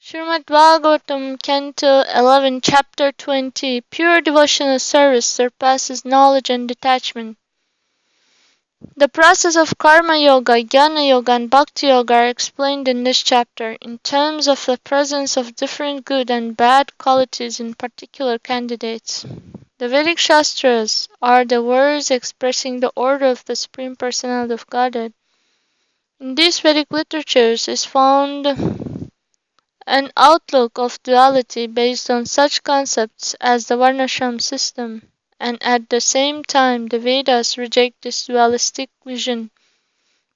Srimad Bhagavatam Canto 11, Chapter 20. Pure devotional service surpasses knowledge and detachment. The process of karma-yoga, jñāna-yoga, and bhakti-yoga are explained in this chapter in terms of the presence of different good and bad qualities in particular candidates. The Vedic śāstras are the words expressing the order of the Supreme Personality of Godhead. In these Vedic literatures is found an outlook of duality based on such concepts as the varṇāśrama system, and at the same time the Vedas reject this dualistic vision.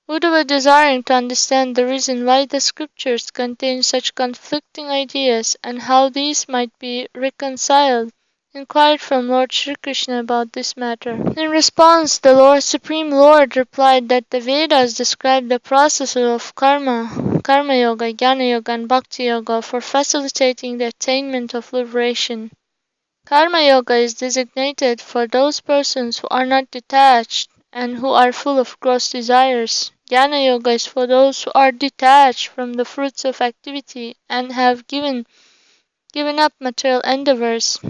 Uddhava, desiring to understand the reason why the scriptures contain such conflicting ideas and how these might be reconciled, inquired from Lord Śrī Kṛṣṇa about this matter. In response, the Supreme Lord replied that the Vedas describe the process of karma-yoga, jñāna-yoga, and bhakti-yoga for facilitating the attainment of liberation. Karma-yoga is designated for those persons who are not detached and who are full of gross desires. Jnana-yoga is for those who are detached from the fruits of activity and have given up material endeavors.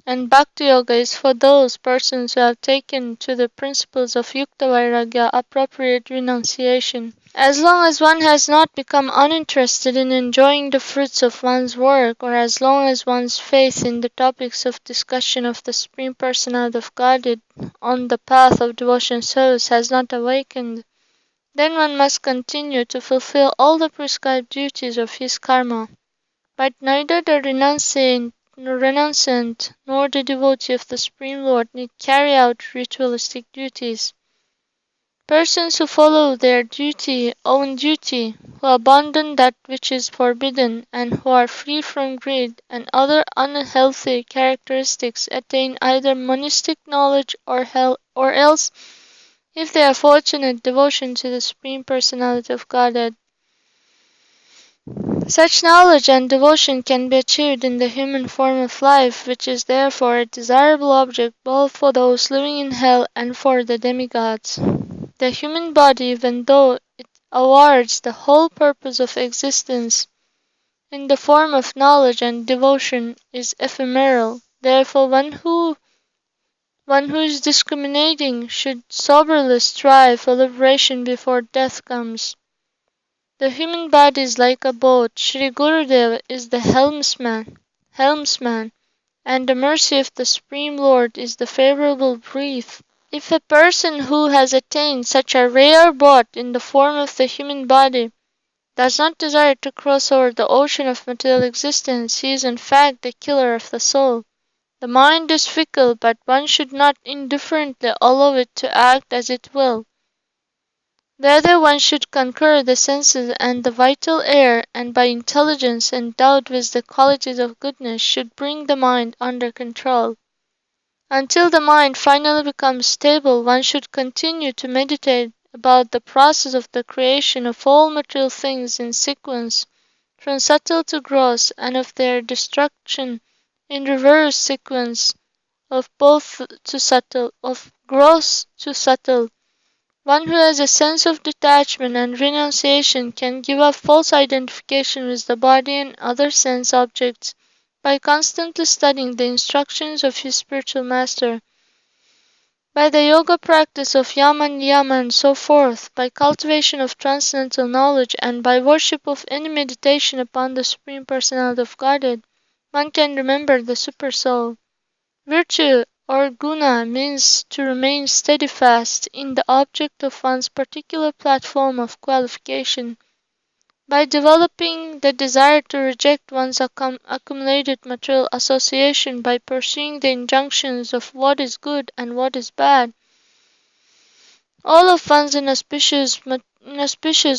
And bhakti-yoga is for those persons who have taken to the principles of yukta-vairāgya, appropriate renunciation. As long as one has not become uninterested in enjoying the fruits of one's work, or as long as one's faith in the topics of discussion of the Supreme Personality of Godhead on the path of devotion service has not awakened, then one must continue to fulfill all the prescribed duties of his karma. But neither the renunciant nor the devotee of the Supreme Lord need carry out ritualistic duties. Persons who follow their own duty, who abandon that which is forbidden, and who are free from greed and other unhealthy characteristics attain either monistic knowledge or else, if they are fortunate, devotion to the Supreme Personality of Godhead. Such knowledge and devotion can be achieved in the human form of life, which is therefore a desirable object both for those living in hell and for the demigods. The human body, even though it awards the whole purpose of existence in the form of knowledge and devotion, is ephemeral. Therefore, one who is discriminating should soberly strive for liberation before death comes. The human body is like a boat. Shri Gurudeva is the helmsman, and the mercy of the Supreme Lord is the favorable breeze. If a person who has attained such a rare boat in the form of the human body does not desire to cross over the ocean of material existence, he is in fact the killer of the soul. The mind is fickle, but one should not indifferently allow it to act as it will. Rather, one should conquer the senses and the vital air, and by intelligence endowed with the qualities of goodness should bring the mind under control. Until the mind finally becomes stable, one should continue to meditate about the process of the creation of all material things in sequence, from subtle to gross, and of their destruction in reverse sequence, of gross to subtle. One who has a sense of detachment and renunciation can give up false identification with the body and other sense objects by constantly studying the instructions of his spiritual master. By the yoga practice of yama and niyama and so forth, by cultivation of transcendental knowledge, and by worship of any meditation upon the Supreme Personality of Godhead, one can remember the Super Soul. Virtue or guna means to remain steadfast in the object of one's particular platform of qualification. By developing the desire to reject one's accumulated material association by pursuing the injunctions of what is good and what is bad, all of one's inauspicious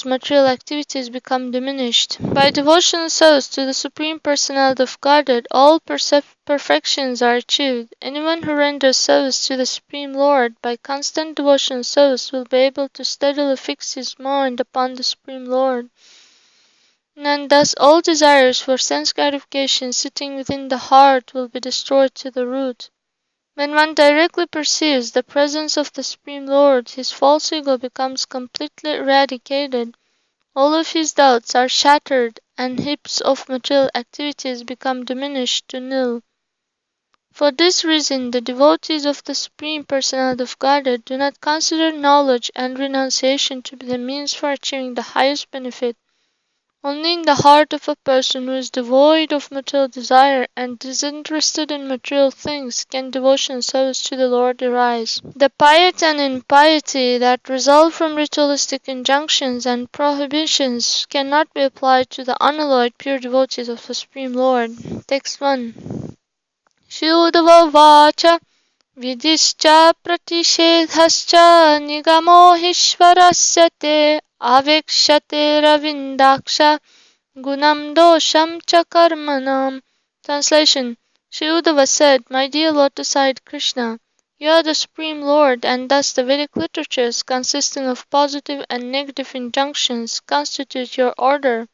material activities become diminished. By devotional service to the Supreme Personality of Godhead, all perfections are achieved. Anyone who renders service to the Supreme Lord by constant devotional service will be able to steadily fix his mind upon the Supreme Lord. And thus all desires for sense gratification sitting within the heart will be destroyed to the root. When one directly perceives the presence of the Supreme Lord, his false ego becomes completely eradicated. all of his doubts are shattered and heaps of material activities become diminished to nil. For this reason, the devotees of the Supreme Personality of Godhead do not consider knowledge and renunciation to be the means for achieving the highest benefit. Only in the heart of a person who is devoid of material desire and disinterested in material things can devotional service to the Lord arise. The piety and impiety that result from ritualistic injunctions and prohibitions cannot be applied to the unalloyed pure devotees of the Supreme Lord. Text 1. Śrī Uddhava Vacha Vidischa Pratishedhascha Nigamohishvarasya te Avekshate Ravindaksha Gunam Dosham Cha Karmanam. Translation. Śrī Uddhava said, My dear lotus-eyed Krishna, you are the Supreme Lord, and thus the Vedic literatures, consisting of positive and negative injunctions, constitute your order.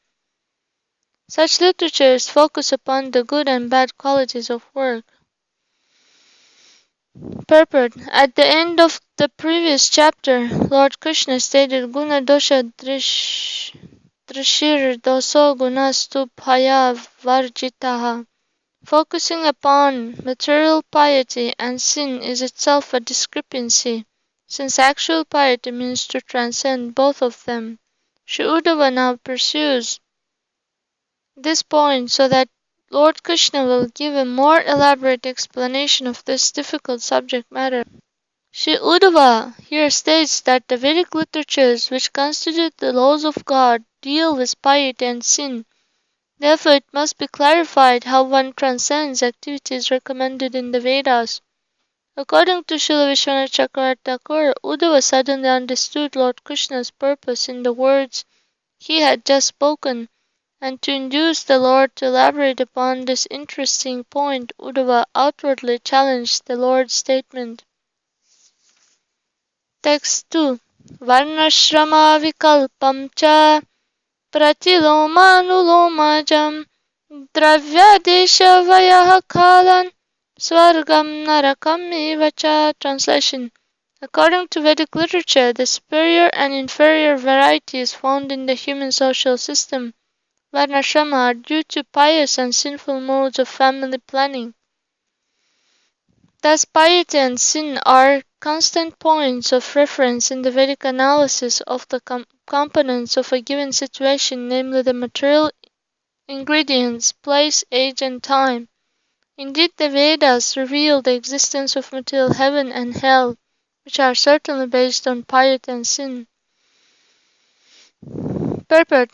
Such literatures focus upon the good and bad qualities of work. Purport. At the end of the previous chapter, Lord Krishna stated Guna dosha drishir doso gunastu bhaya varjitaha. Focusing upon material piety and sin is itself a discrepancy, since actual piety means to transcend both of them. Śrī Uddhava now pursues this point so that Lord Krishna will give a more elaborate explanation of this difficult subject matter. Śrī Uddhava here states that the Vedic literatures, which constitute the laws of God, deal with piety and sin. Therefore, it must be clarified how one transcends activities recommended in the Vedas. According to Srila Vishwanath Chakravarti Thakur, Uddhava suddenly understood Lord Krishna's purpose in the words he had just spoken. And to induce the Lord to elaborate upon this interesting point, Uddhava outwardly challenged the Lord's statement. Text 2. varṇāśrama vikalpam cha pratilomanulomajam dravyadesha vayaha kalan svargam narakam evacha. Translation. According to Vedic literature, the superior and inferior varieties found in the human social system varṇāśrama are due to pious and sinful modes of family planning. Thus, piety and sin are constant points of reference in the Vedic analysis of the components of a given situation, namely the material ingredients, place, age, and time. Indeed, the Vedas reveal the existence of material heaven and hell, which are certainly based on piety and sin. Purport.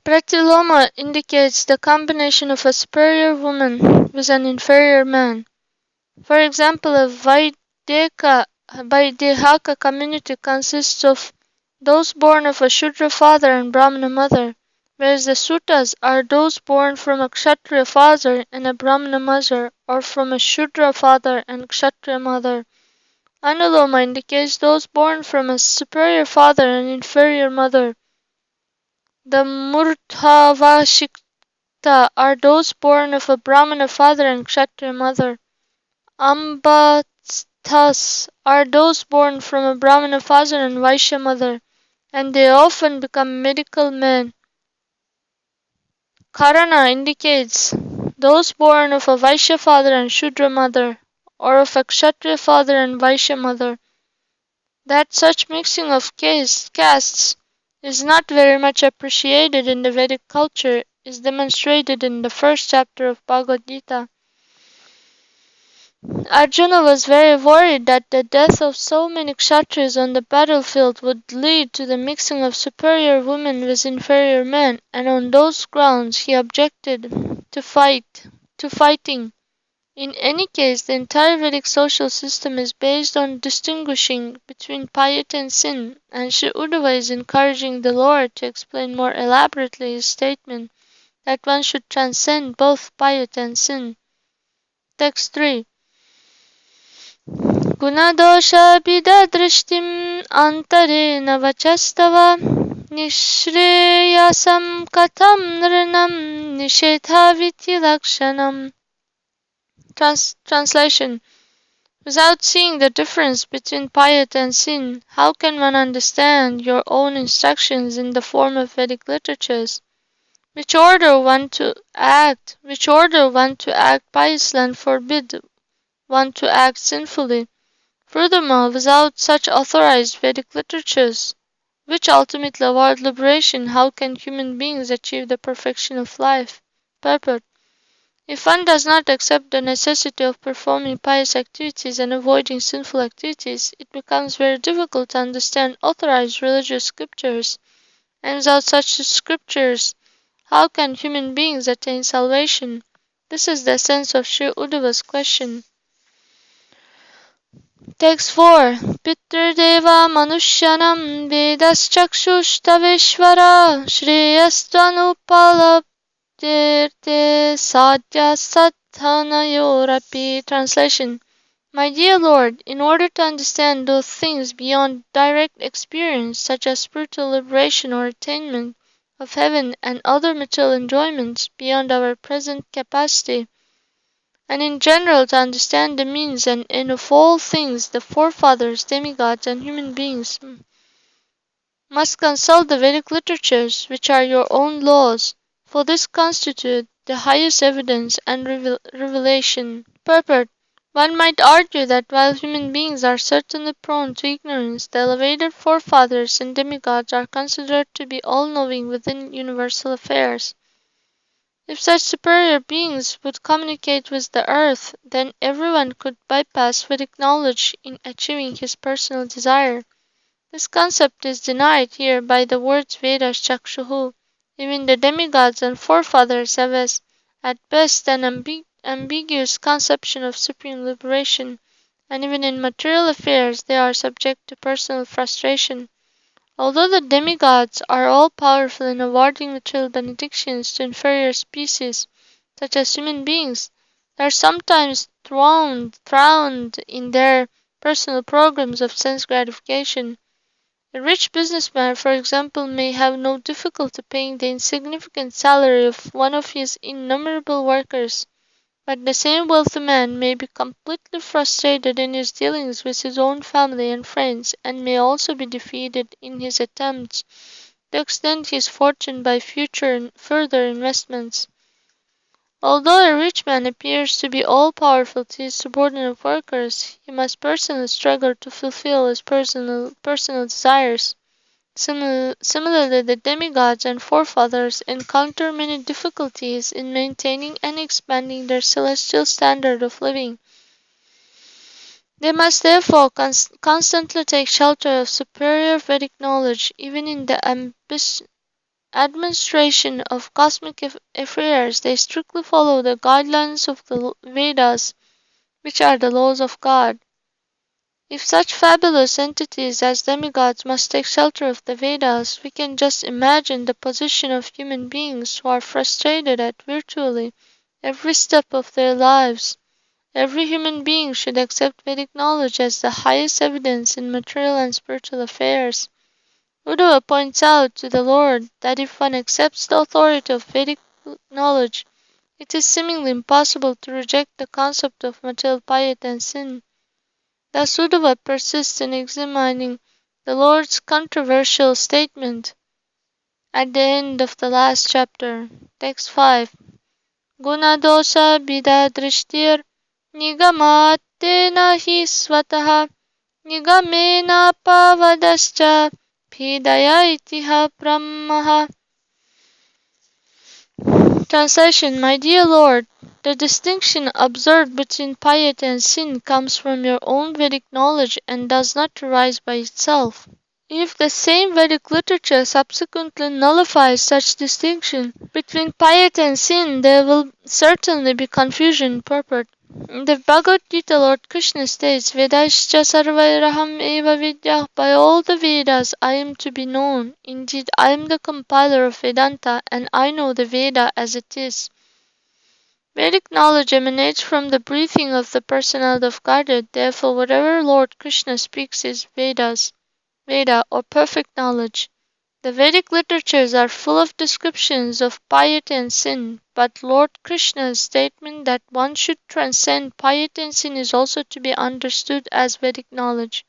Pratiloma indicates the combination of a superior woman with an inferior man. For example, a Vaidehaka community consists of those born of a Shudra father and Brahmana mother, whereas the Sutas are those born from a Kshatriya father and a Brahmana mother, or from a Shudra father and Kshatriya mother. Anuloma indicates those born from a superior father and inferior mother. The Murdhavashikta are those born of a Brahmana father and Kshatriya mother. Ambathas are those born from a Brahmana father and Vaishya mother, and they often become medical men. Karana indicates those born of a Vaishya father and Shudra mother, or of a Kshatriya father and Vaishya mother. That such mixing of castes is not very much appreciated in the Vedic culture is demonstrated in the first chapter of Bhagavad Gita. Arjuna was very worried that the death of so many Kshatriyas on the battlefield would lead to the mixing of superior women with inferior men, and on those grounds he objected to fighting. In any case, the entire Vedic social system is based on distinguishing between piety and sin, and Śrī Uddhava is encouraging the Lord to explain more elaborately his statement that one should transcend both piety and sin. Text 3. Gunadosha bidadrishtim antare navachastava nishreyasam katam nrinam nishethaviti lakshanam. Translation. Without seeing the difference between piety and sin, how can one understand your own instructions in the form of Vedic literatures? Which order one to act piously and forbid one to act sinfully? Furthermore, without such authorized Vedic literatures, which ultimately award liberation, how can human beings achieve the perfection of life? Purport. If one does not accept the necessity of performing pious activities and avoiding sinful activities, it becomes very difficult to understand authorized religious scriptures. And without such scriptures, how can human beings attain salvation? This is the sense of Sri Uddhava's question. Text 4. Pitrdeva manushyanam vedas chakshustaveshvara shreyastvanupalabdhirte sadhya sadhanayorapi. Translation. My dear Lord, in order to understand those things beyond direct experience, such as spiritual liberation or attainment of heaven and other material enjoyments beyond our present capacity, and in general to understand the means and end of all things, the forefathers, demigods, and human beings must consult the Vedic literatures, which are your own laws, for this constitute the highest evidence and revelation. Purport. One might argue that while human beings are certainly prone to ignorance, the elevated forefathers and demigods are considered to be all-knowing within universal affairs. If such superior beings would communicate with the earth, then everyone could bypass Vedic knowledge in achieving his personal desire. This concept is denied here by the words Vedas Chakshuhu. Even the demigods and forefathers have at best an ambiguous conception of supreme liberation, and even in material affairs they are subject to personal frustration. Although the demigods are all-powerful in awarding material benedictions to inferior species, such as human beings, they are sometimes drowned in their personal programs of sense gratification. A rich businessman, for example, may have no difficulty paying the insignificant salary of one of his innumerable workers, but the same wealthy man may be completely frustrated in his dealings with his own family and friends, and may also be defeated in his attempts to extend his fortune by further investments. Although a rich man appears to be all-powerful to his subordinate workers, he must personally struggle to fulfill his personal desires. Similarly, the demigods and forefathers encounter many difficulties in maintaining and expanding their celestial standard of living. They must therefore constantly take shelter of superior Vedic knowledge, even in the administration of cosmic affairs. They strictly follow the guidelines of the Vedas, which are the laws of God. If such fabulous entities as demigods must take shelter of the Vedas, we can just imagine the position of human beings who are frustrated at virtually every step of their lives. Every human being should accept Vedic knowledge as the highest evidence in material and spiritual affairs. Uddhava points out to the Lord that if one accepts the authority of Vedic knowledge, it is seemingly impossible to reject the concept of material piety and sin. Thus Uddhava persists in examining the Lord's controversial statement at the end of the last chapter. Text 5. Gunadosha bidadrishtir nigamatena hi svataha nigamena pavadascha bhidaya itiha brahmaha. Translation. My dear Lord, the distinction observed between piety and sin comes from your own Vedic knowledge and does not arise by itself. If the same Vedic literature subsequently nullifies such distinction between piety and sin, there will certainly be confusion in purport. In the Bhagavad Gita, Lord Krishna states, Vedascha sarvairaham eva vidya. By all the Vedas I am to be known. Indeed, I am the compiler of Vedanta, and I know the Veda as it is. Vedic knowledge emanates from the breathing of the Personality of Godhead. Therefore, whatever Lord Krishna speaks is Veda, or perfect knowledge. The Vedic literatures are full of descriptions of piety and sin, but Lord Krishna's statement that one should transcend piety and sin is also to be understood as Vedic knowledge.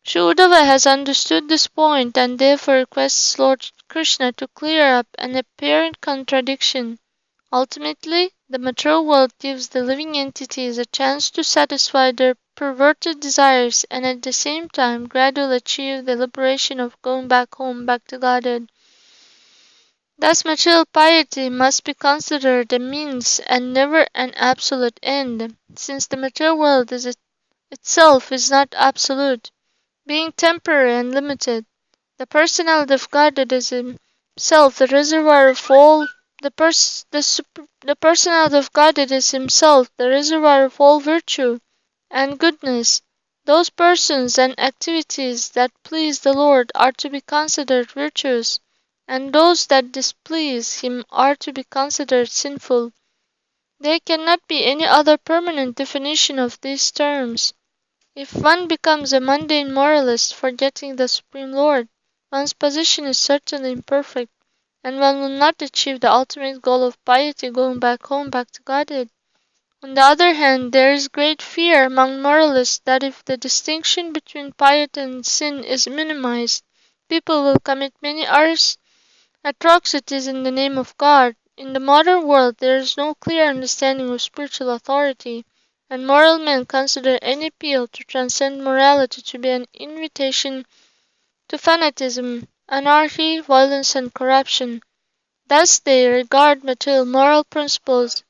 Sri Uddhava has understood this point and therefore requests Lord Krishna to clear up an apparent contradiction. Ultimately, the material world gives the living entities a chance to satisfy their perverted desires and at the same time gradually achieve the liberation of going back home, back to Godhead. Thus material piety must be considered a means and never an absolute end, since the material world itself is not absolute, being temporary and limited. The personality of Godhead is himself the reservoir of all the personality of Godhead is himself the reservoir of all virtue and goodness. Those persons and activities that please the Lord are to be considered virtuous, and those that displease him are to be considered sinful. There cannot be any other permanent definition of these terms. If one becomes a mundane moralist forgetting the Supreme Lord, one's position is certainly imperfect, and one will not achieve the ultimate goal of piety going back home, back to Godhead. On the other hand, there is great fear among moralists that if the distinction between piety and sin is minimized, people will commit many atrocities in the name of God. In the modern world, there is no clear understanding of spiritual authority, and moral men consider any appeal to transcend morality to be an invitation to fanatism, anarchy, violence, and corruption. Thus they regard material moral principles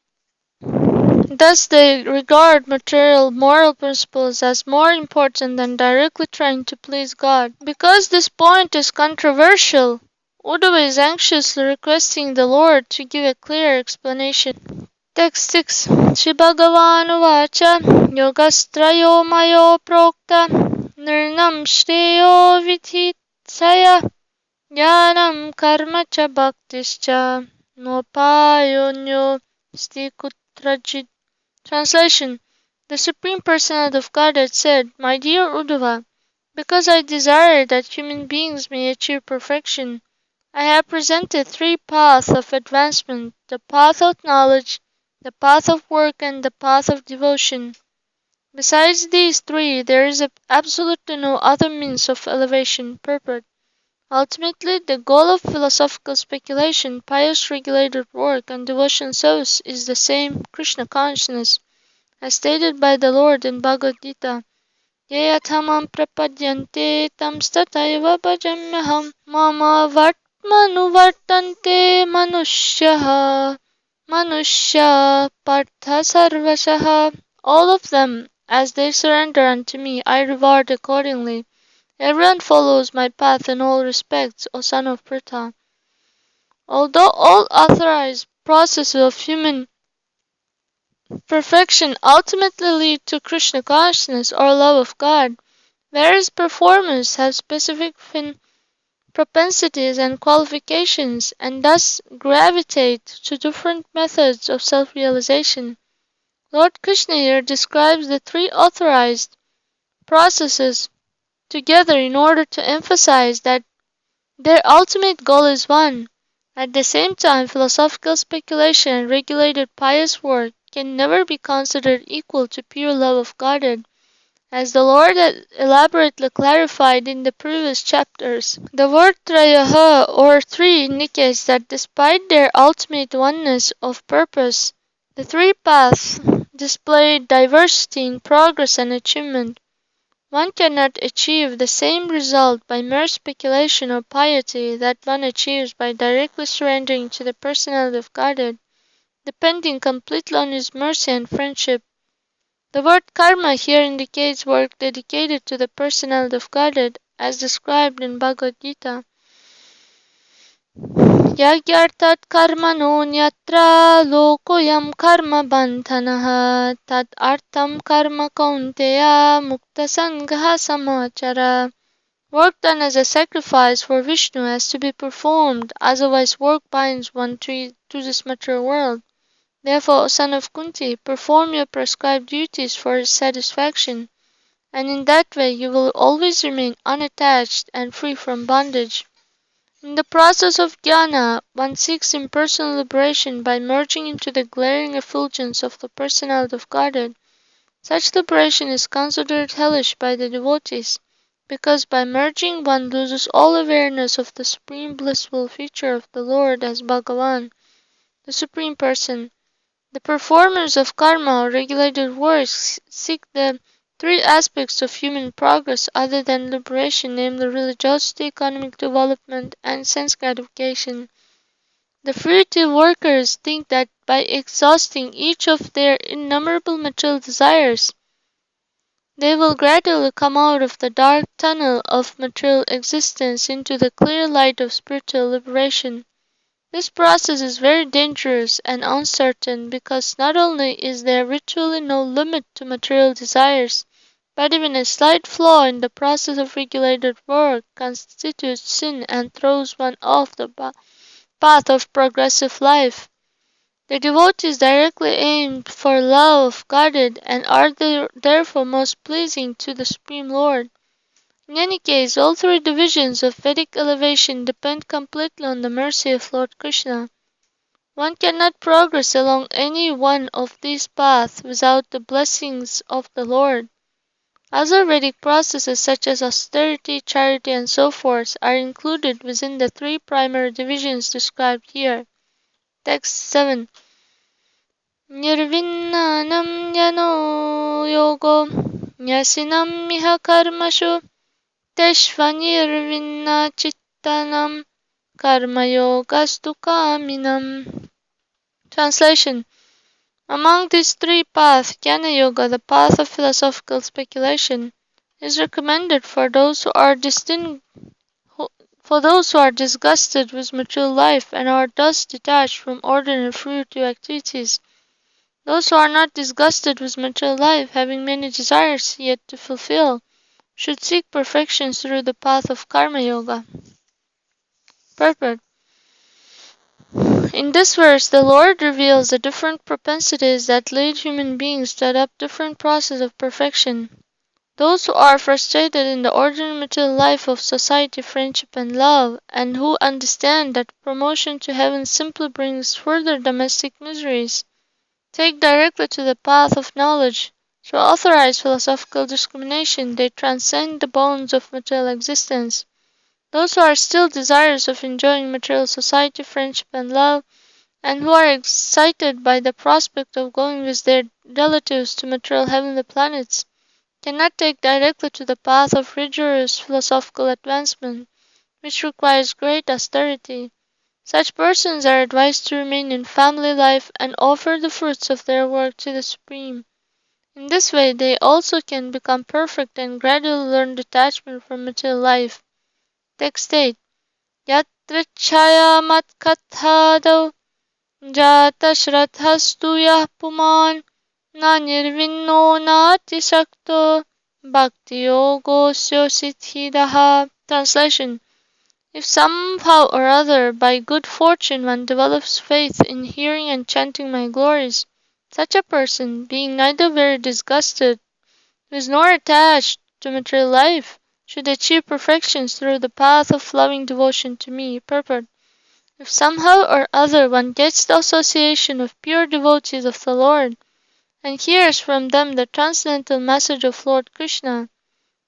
as more important than directly trying to please God. Because this point is controversial, Uddhava is anxiously requesting the Lord to give a clear explanation. Text 6. Shri Bhagavan Uvacha Yogastrayo Mayo Prokta Nirnam Shreyo Vidhitsaya Jnanam Karma Cha Bhaktischa Nopayonyo Stikutrajit. Translation. The Supreme Personality of Godhead said, My dear Uddhava, because I desire that human beings may achieve perfection, I have presented three paths of advancement, the path of knowledge, the path of work, and the path of devotion. Besides these three, there is absolutely no other means of elevation. Purport. Ultimately, the goal of philosophical speculation, pious regulated work, and devotional service is the same, Krishna consciousness, as stated by the Lord in Bhagavad Gita. Ye yathamam prapadyante tamstataiva bhajamyaham mama vartmanuvartante manushya partha sarvashaha. All of them, as they surrender unto me, I reward accordingly. Everyone follows my path in all respects, O son of Pritha. Although all authorized processes of human perfection ultimately lead to Krishna consciousness or love of God, various performers have specific propensities and qualifications and thus gravitate to different methods of self-realization. Lord Krishna here describes the three authorized processes together in order to emphasize that their ultimate goal is one. At the same time, philosophical speculation and regulated pious work can never be considered equal to pure love of Godhead, as the Lord had elaborately clarified in the previous chapters. The word trayaha, or three, indicates that despite their ultimate oneness of purpose, the three paths display diversity in progress and achievement. One cannot achieve the same result by mere speculation or piety that one achieves by directly surrendering to the personality of Godhead, depending completely on His mercy and friendship. The word karma here indicates work dedicated to the personality of Godhead, as described in Bhagavad Gita. Yagyartat karmano nyatra lokoyam karma bandhanaha tad artam karma kaunteya mukta sangha samachara. Work done as a sacrifice for Vishnu has to be performed, otherwise work binds one to this material world. Therefore, O son of Kunti, perform your prescribed duties for his satisfaction, and in that way you will always remain unattached and free from bondage. In the process of jnana, one seeks impersonal liberation by merging into the glaring effulgence of the personality of Godhead. Such liberation is considered hellish by the devotees, because by merging one loses all awareness of the supreme blissful feature of the Lord as Bhagavan, the Supreme Person. The performers of karma or regulated works seek the three aspects of human progress other than liberation, namely religiosity, economic development, and sense gratification. The fruitive workers think that by exhausting each of their innumerable material desires, they will gradually come out of the dark tunnel of material existence into the clear light of spiritual liberation. This process is very dangerous and uncertain because not only is there virtually no limit to material desires, but even a slight flaw in the process of regulated work constitutes sin and throws one off the path of progressive life. The devotees directly aim for love of Godhead and are therefore most pleasing to the Supreme Lord. In any case, all three divisions of Vedic elevation depend completely on the mercy of Lord Krishna. One cannot progress along any one of these paths without the blessings of the Lord. Other Vedic processes such as austerity, charity, and so forth are included within the three primary divisions described here. Text 7. Nirvinnanam yano yogo nyasinam miha karmashu teshvanirvinna chittanam karma yogastu kaminam. Translation. Among these three paths, jnana-yoga, the path of philosophical speculation, is recommended for those who are disgusted with material life and are thus detached from ordinary fruitive activities. Those who are not disgusted with material life, having many desires yet to fulfill, should seek perfection through the path of karma-yoga. Purport. In this verse, the Lord reveals the different propensities that lead human beings to adopt different processes of perfection. Those who are frustrated in the ordinary material life of society, friendship, and love, and who understand that promotion to heaven simply brings further domestic miseries, take directly to the path of knowledge. Through authorized philosophical discrimination, they transcend the bounds of material existence. Those who are still desirous of enjoying material society, friendship, and love, and who are excited by the prospect of going with their relatives to material heavenly planets, cannot take directly to the path of rigorous philosophical advancement, which requires great austerity. Such persons are advised to remain in family life and offer the fruits of their work to the Supreme. In this way, they also can become perfect and gradually learn detachment from material life. Text 8. Yatrachaya matkathadau jata shraddhastu yah puman na nirvinno na tisakto bhakti-yoga siddhidaha. Translation. If somehow or other by good fortune one develops faith in hearing and chanting my glories, such a person, being neither very disgusted with nor attached to material life, should achieve perfection through the path of loving devotion to me. Purport. If somehow or other one gets the association of pure devotees of the Lord, and hears from them the transcendental message of Lord Krishna,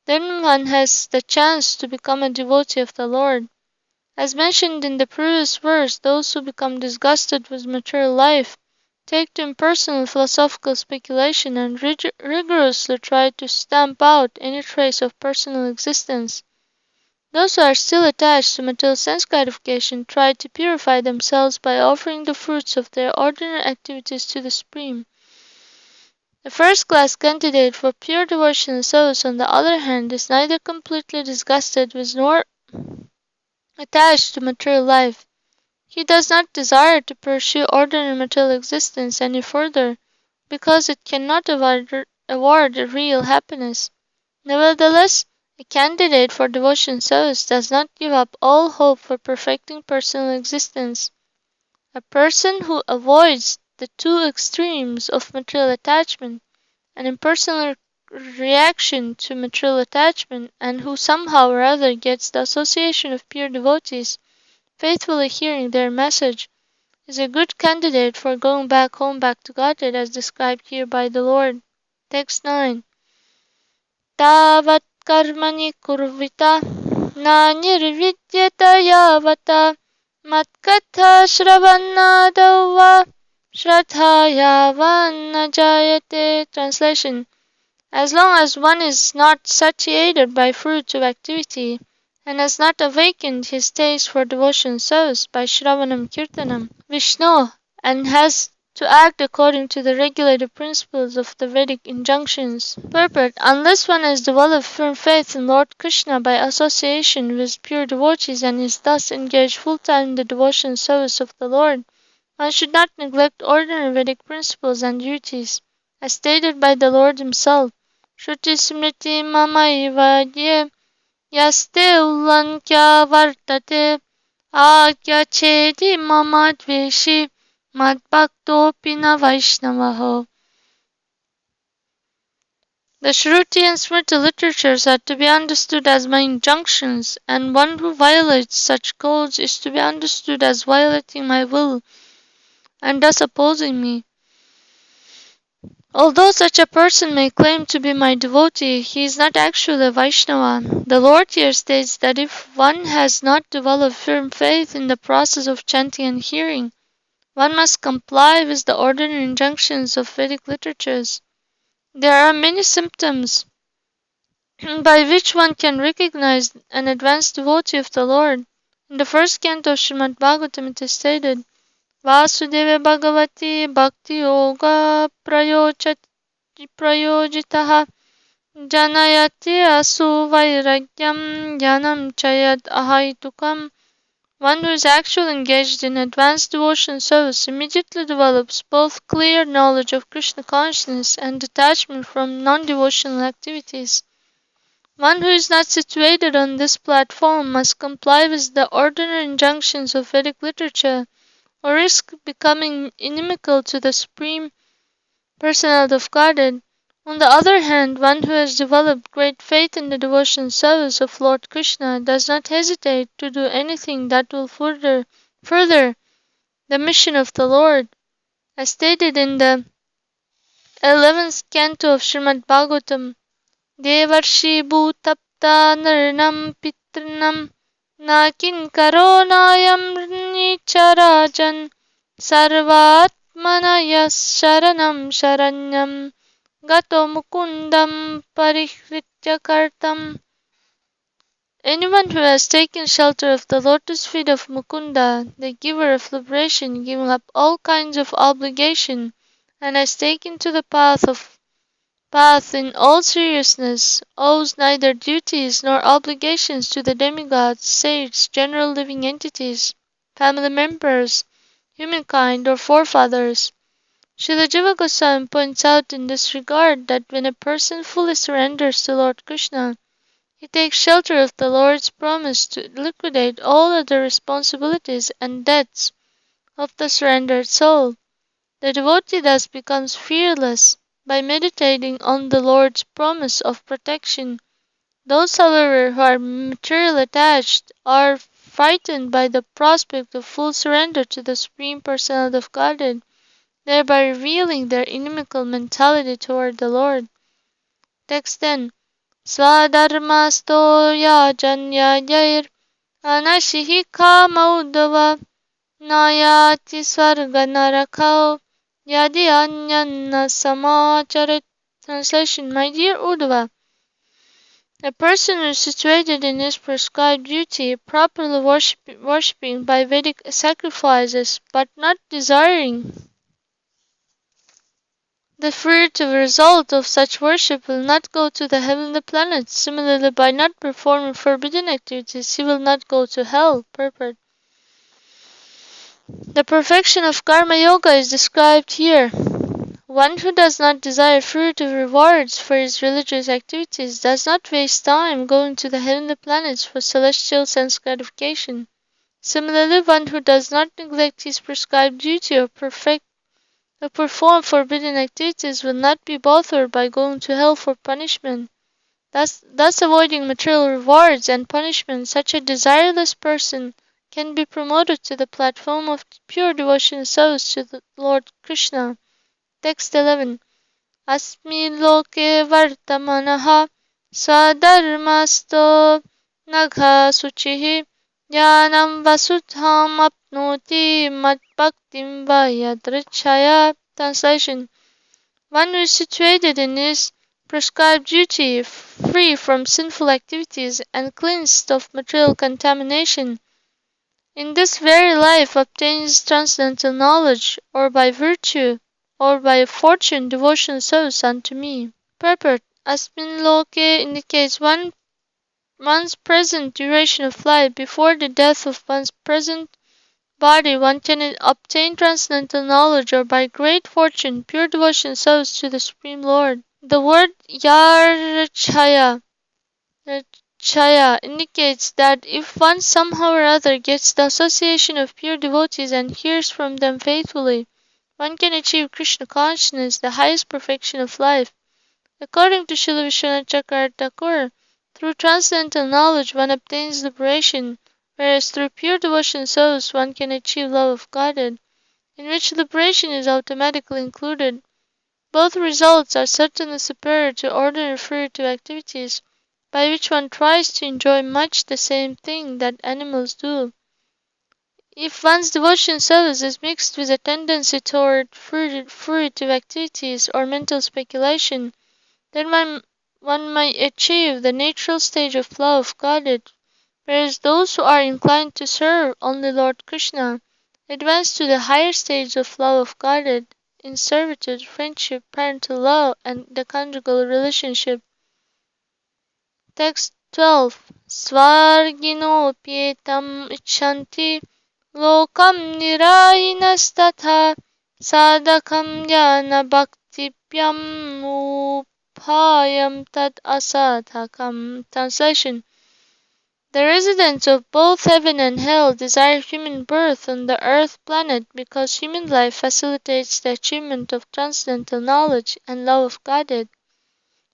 then one has the chance to become a devotee of the Lord. As mentioned in the previous verse, those who become disgusted with material life take to impersonal philosophical speculation and rigorously try to stamp out any trace of personal existence. Those who are still attached to material sense gratification try to purify themselves by offering the fruits of their ordinary activities to the Supreme. The first-class candidate for pure devotional service, on the other hand, is neither completely disgusted with nor attached to material life. He does not desire to pursue ordinary material existence any further, because it cannot award real happiness. Nevertheless, a candidate for devotion service does not give up all hope for perfecting personal existence. A person who avoids the two extremes of material attachment and impersonal reaction to material attachment, and who somehow or other gets the association of pure devotees, faithfully hearing their message, is a good candidate for going back home back to Godhead as described here by the Lord. Text 9. Tavat karmani kurvita na nirvidyata yavata matkatha shravanadava shraddhayavan jayate. Translation. As long as one is not satiated by fruits of activity, and has not awakened his taste for devotion service by Shravanam Kirtanam, Vishnu, and has to act according to the regulated principles of the Vedic injunctions. Purport. Unless one has developed firm faith in Lord Krishna by association with pure devotees and is thus engaged full-time in the devotion service of the Lord, one should not neglect ordinary Vedic principles and duties, as stated by the Lord himself. Shruti smriti mamaiva ye yaste ullankya vartate agya chedi mama dveshi madbhaktopi na vaishnavaho. The Shruti and Smriti literatures are to be understood as my injunctions, and one who violates such codes is to be understood as violating my will and thus opposing me. Although such a person may claim to be my devotee, he is not actually a Vaishnava. The Lord here states that if one has not developed firm faith in the process of chanting and hearing, one must comply with the ordinary injunctions of Vedic literatures. There are many symptoms by which one can recognize an advanced devotee of the Lord. In the first canto of Srimad Bhagavatam it is stated, Vasudeva Bhagavati bhakti-yoga prayojitaha janayati asu-vairāgyam jnanam chayad ahaitukam. One who is actually engaged in advanced devotion service immediately develops both clear knowledge of Krishna consciousness and detachment from non-devotional activities. One who is not situated on this platform must comply with the ordinary injunctions of Vedic literature, or risk becoming inimical to the Supreme Personality of Godhead. On the other hand, one who has developed great faith in the devotion service of Lord Krishna does not hesitate to do anything that will further the mission of the Lord. As stated in the 11th canto of Srimad Bhagavatam, Devarshi bhutapta nirnam pitrinam na kinkaro nayam nicharajan sarvatmana yas sharanam sharanyam gato mukundam parihritya kartam. Anyone who has taken shelter of the lotus feet of Mukunda, the giver of liberation, giving up all kinds of obligation, and has taken to the path in all seriousness, owes neither duties nor obligations to the demigods, sages, general living entities, family members, humankind, or forefathers. Srila Jiva Goswami points out in this regard that when a person fully surrenders to Lord Krishna, he takes shelter of the Lord's promise to liquidate all other responsibilities and debts of the surrendered soul. The devotee thus becomes fearless by meditating on the Lord's promise of protection. Those, however, who are materially attached are frightened by the prospect of full surrender to the Supreme Personality of Godhead, thereby revealing their inimical mentality toward the Lord. Text 10. Swadharmasto yajanyayair anashihi kama Uddhava nayati svarga narakao yadi anyanna samacharit. Translation. My dear Uddhava, a person who is situated in his prescribed duty, properly worshipping by Vedic sacrifices, but not desiring the fruitive result of such worship, will not go to the heavenly planets. Similarly, by not performing forbidden activities, he will not go to hell. Purport. The perfection of karma yoga is described here. One who does not desire fruitive rewards for his religious activities does not waste time going to the heavenly planets for celestial sense gratification. Similarly, one who does not neglect his prescribed duty or perform forbidden activities will not be bothered by going to hell for punishment. Thus avoiding material rewards and punishment, such a desireless person can be promoted to the platform of pure devotional service to the Lord Krishna. Text 11. Asmi loke vartamanaha sadharmasto nagha suchihi jnanam vasudham apnoti mat bhaktim vayadrichaya. Translation. One who is situated in his prescribed duty, free from sinful activities and cleansed of material contamination, in this very life obtains transcendental knowledge, or by virtue, or by fortune, devotional service unto me. Purport. Asmin loke indicates one's present duration of life. Before the death of one's present body, one can obtain transcendental knowledge, or by great fortune, pure devotional service to the Supreme Lord. The word yarchaya indicates that if one somehow or other gets the association of pure devotees and hears from them faithfully, one can achieve Krishna consciousness, the highest perfection of life. According to Srila Vishwanath Chakravarti Thakur, through transcendental knowledge one obtains liberation, whereas through pure devotional service one can achieve love of Godhead, in which liberation is automatically included. Both results are certainly superior to ordinary fruitive activities, by which one tries to enjoy much the same thing that animals do. If one's devotion service is mixed with a tendency toward fruitive activities or mental speculation, then one might achieve the natural stage of love of Godhead, whereas those who are inclined to serve only Lord Krishna advance to the higher stage of love of Godhead in servitude, friendship, parental love, and the conjugal relationship. Text 12. Svarginopietam ichanti lokam nirayinastatha sadakam jnana bhaktipyam upayam tad asadhakam. Translation. The residents of both heaven and hell desire human birth on the earth planet because human life facilitates the achievement of transcendental knowledge and love of Godhead,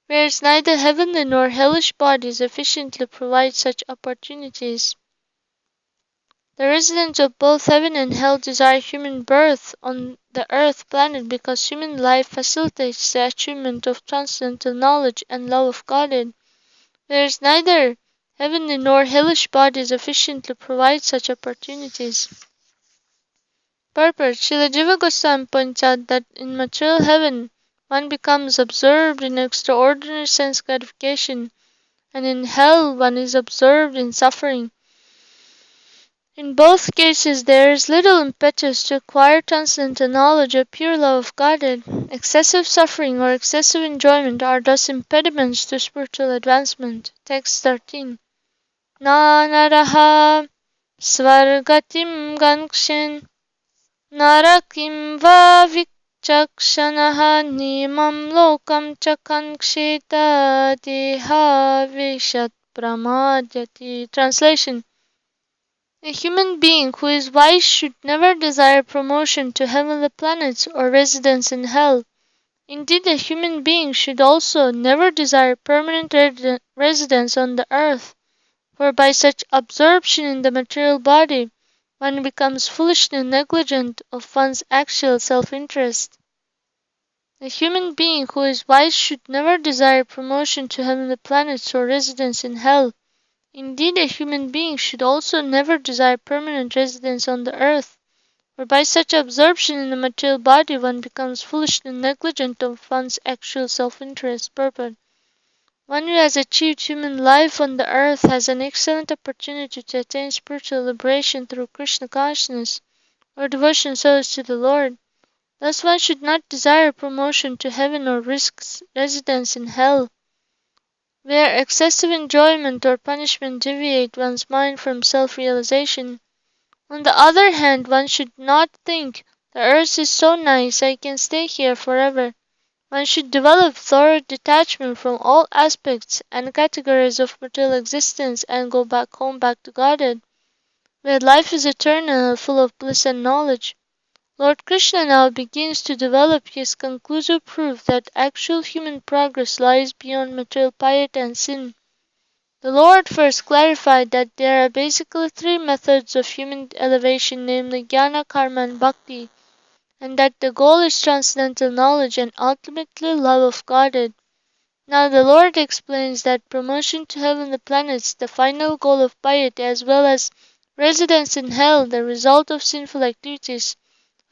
whereas neither heavenly nor hellish bodies efficiently provide such opportunities. The residents of both heaven and hell desire human birth on the earth planet because human life facilitates the achievement of transcendental knowledge and love of Godhead, whereas neither heavenly nor hellish bodies efficiently provide such opportunities. Purport. Srila Jiva Goswami points out that in material heaven, one becomes absorbed in extraordinary sense gratification, and in hell one is absorbed in suffering. In both cases there is little impetus to acquire transcendental knowledge or pure love of Godhead. Excessive suffering or excessive enjoyment are thus impediments to spiritual advancement. Text 13. Nanaraha svargatim gangshin narakim va chakshanaha nimam lokam chakankshita deha vishat pramadyati. Translation. A human being who is wise should never desire promotion to heavenly planets or residence in hell. Indeed, a human being should also never desire permanent residence on the earth, for by such absorption in the material body, one becomes foolishly negligent of one's actual self-interest. A human being who is wise should never desire promotion to heavenly planets or residence in hell. Indeed, a human being should also never desire permanent residence on the earth, for by such absorption in the material body one becomes foolishly negligent of one's actual self-interest. Purport. One who has achieved human life on the earth has an excellent opportunity to attain spiritual liberation through Krishna consciousness or devotion service to the Lord. Thus one should not desire promotion to heaven or risk residence in hell, where excessive enjoyment or punishment deviate one's mind from self-realization. On the other hand, one should not think, the earth is so nice, I can stay here forever. One should develop thorough detachment from all aspects and categories of material existence and go back home, back to Godhead, where life is eternal, full of bliss and knowledge. Lord Krishna now begins to develop his conclusive proof that actual human progress lies beyond material piety and sin. The Lord first clarified that there are basically three methods of human elevation, namely jnana, karma, and bhakti, and that the goal is transcendental knowledge and ultimately love of Godhead. Now the Lord explains that promotion to heavenly planets, the final goal of piety, as well as residence in hell, the result of sinful activities,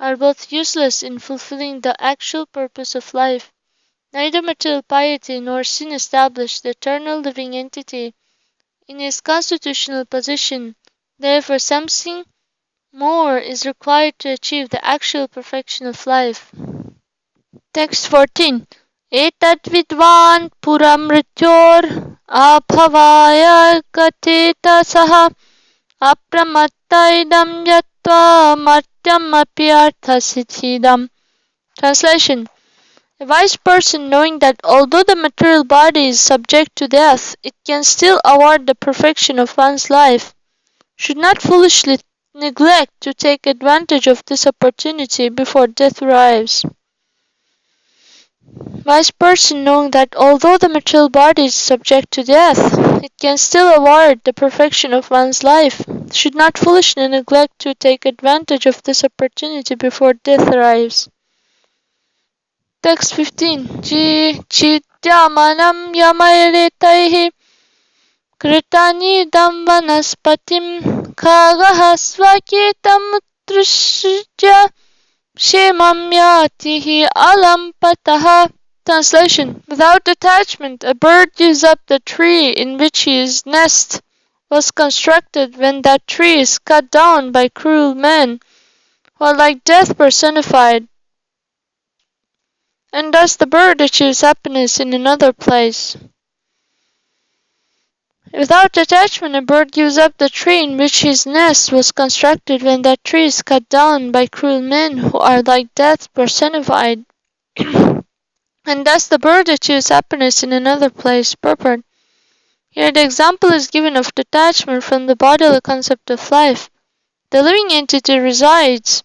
are both useless in fulfilling the actual purpose of life. Neither material piety nor sin establish the eternal living entity in his constitutional position. Therefore, something more is required to achieve the actual perfection of life. Text 14. Etat vidvan puramrityor abhavaya gateta saha apramattaidam yatva martyam api arthasiddhidam. Translation. A wise person, knowing that although the material body is subject to death, it can still award the perfection of one's life, should not foolishly neglect to take advantage of this opportunity before death arrives. Wise person, knowing that although the material body is subject to death, it can still award the perfection of one's life, should not foolishly neglect to take advantage of this opportunity before death arrives. Text 15. Chidyamanam yamairetaihi kritanidam vanaspatim khagaha svakitam utrishya shemam yatihi alampataha. Translation. Without detachment, a bird gives up the tree in which his nest was constructed when that tree is cut down by cruel men, who are like death personified, and thus the bird achieves happiness in another place. Without detachment, a bird gives up the tree in which his nest was constructed when that tree is cut down by cruel men who are like death personified, and thus the bird achieves happiness in another place. Purport. Here the example is given of detachment from the bodily concept of life. The living entity resides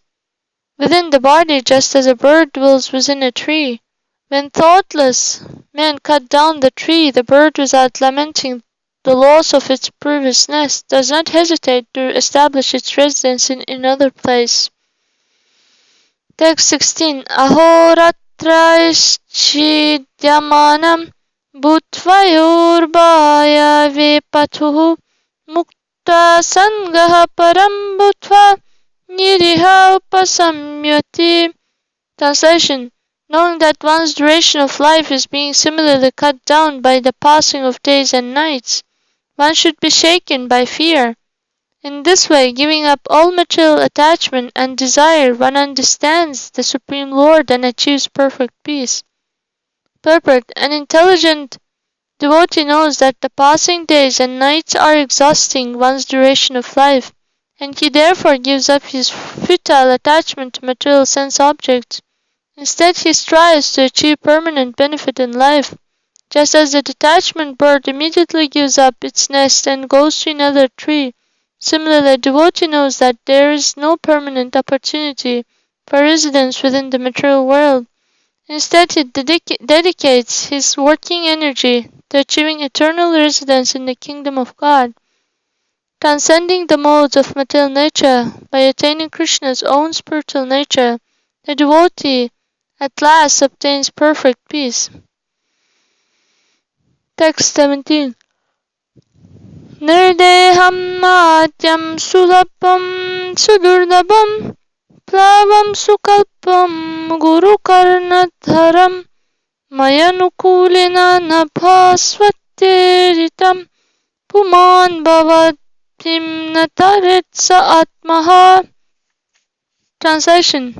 within the body just as a bird dwells within a tree. When thoughtless men cut down the tree, the bird, without lamenting the loss of its previous nest, does not hesitate to establish its residence in another place. Text 16. Ahoratraishchidyamanam bhutvayorbhaya vepatuhu mukta sangaha param bhutva niriha upasamyati. Translation. Knowing that one's duration of life is being similarly cut down by the passing of days and nights, one should be shaken by fear. In this way, giving up all material attachment and desire, one understands the Supreme Lord and achieves perfect peace. Purport. An intelligent devotee knows that the passing days and nights are exhausting one's duration of life, and he therefore gives up his futile attachment to material sense objects. Instead, he strives to achieve permanent benefit in life, just as the detachment bird immediately gives up its nest and goes to another tree. Similarly, a devotee knows that there is no permanent opportunity for residence within the material world. Instead, he dedicates his working energy to achieving eternal residence in the kingdom of God. Transcending the modes of material nature by attaining Krishna's own spiritual nature, the devotee at last obtains perfect peace. Text 17. Nirdeham natyam sulabham sudurdabam plavam sukalpam guru karnadharam mayanukulina nabhasvatyeritam puman bhavatim nataretsa atmaha. Translation.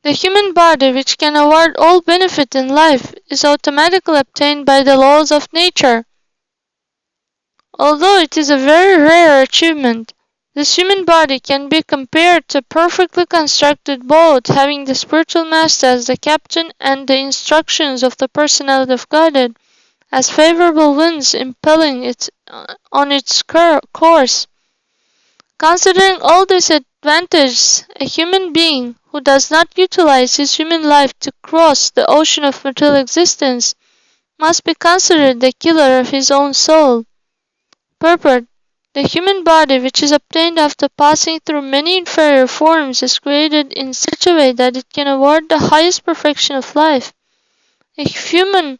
The human body, which can award all benefit in life, is automatically obtained by the laws of nature. Although it is a very rare achievement, this human body can be compared to a perfectly constructed boat having the spiritual master as the captain and the instructions of the Personality of Godhead as favorable winds impelling it on its course. Considering all these advantages, a human being who does not utilize his human life to cross the ocean of material existence must be considered the killer of his own soul. Purport: the human body, which is obtained after passing through many inferior forms, is created in such a way that it can award the highest perfection of life. A human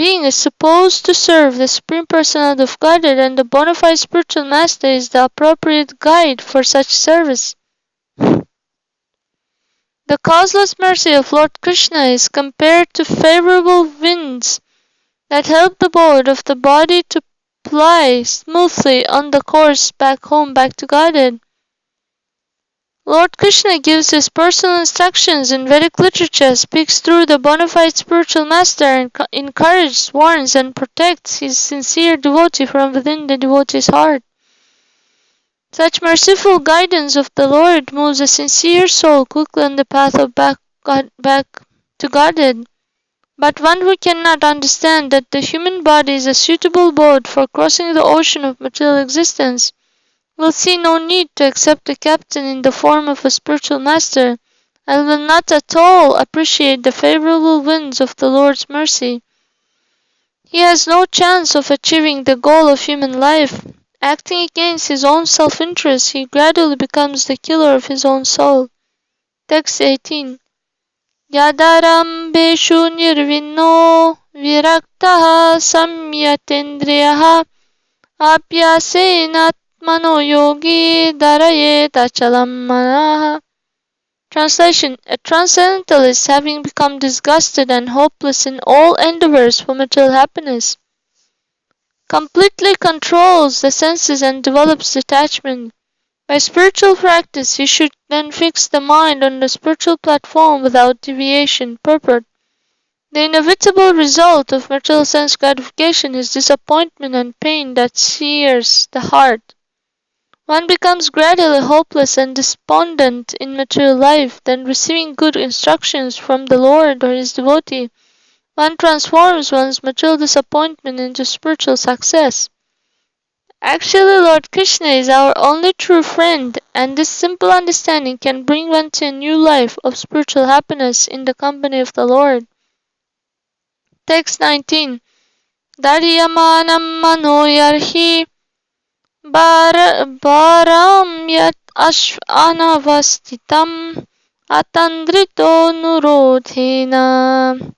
being is supposed to serve the Supreme Personality of Godhead, and the bona fide spiritual master is the appropriate guide for such service. The causeless mercy of Lord Krishna is compared to favorable winds that help the boat of the body to ply smoothly on the course back home, back to Godhead. Lord Krishna gives his personal instructions in Vedic literature, speaks through the bona fide spiritual master, and encourages, warns, and protects his sincere devotee from within the devotee's heart. Such merciful guidance of the Lord moves a sincere soul quickly on the path of back to Godhead. But one who cannot understand that the human body is a suitable boat for crossing the ocean of material existence will see no need to accept a captain in the form of a spiritual master, and will not at all appreciate the favorable winds of the Lord's mercy. He has no chance of achieving the goal of human life. Acting against his own self-interest, he gradually becomes the killer of his own soul. Text 18. Yadarambeshu nirvinno viraktaha samyatendriyaha apyasenatmano yogi darayet achalam manaha. Translation: a transcendentalist, having become disgusted and hopeless in all endeavors for material happiness, completely controls the senses and develops detachment. By spiritual practice, he should then fix the mind on the spiritual platform without deviation. Purport: the inevitable result of material sense gratification is disappointment and pain that sears the heart. One becomes gradually hopeless and despondent in material life, then receiving good instructions from the Lord or his devotee, one transforms one's material disappointment into spiritual success. Actually, Lord Krishna is our only true friend, and this simple understanding can bring one to a new life of spiritual happiness in the company of the Lord. Text 19. Daryamanam manoyarhi Bharam yat anavastitam atandrito nurodhena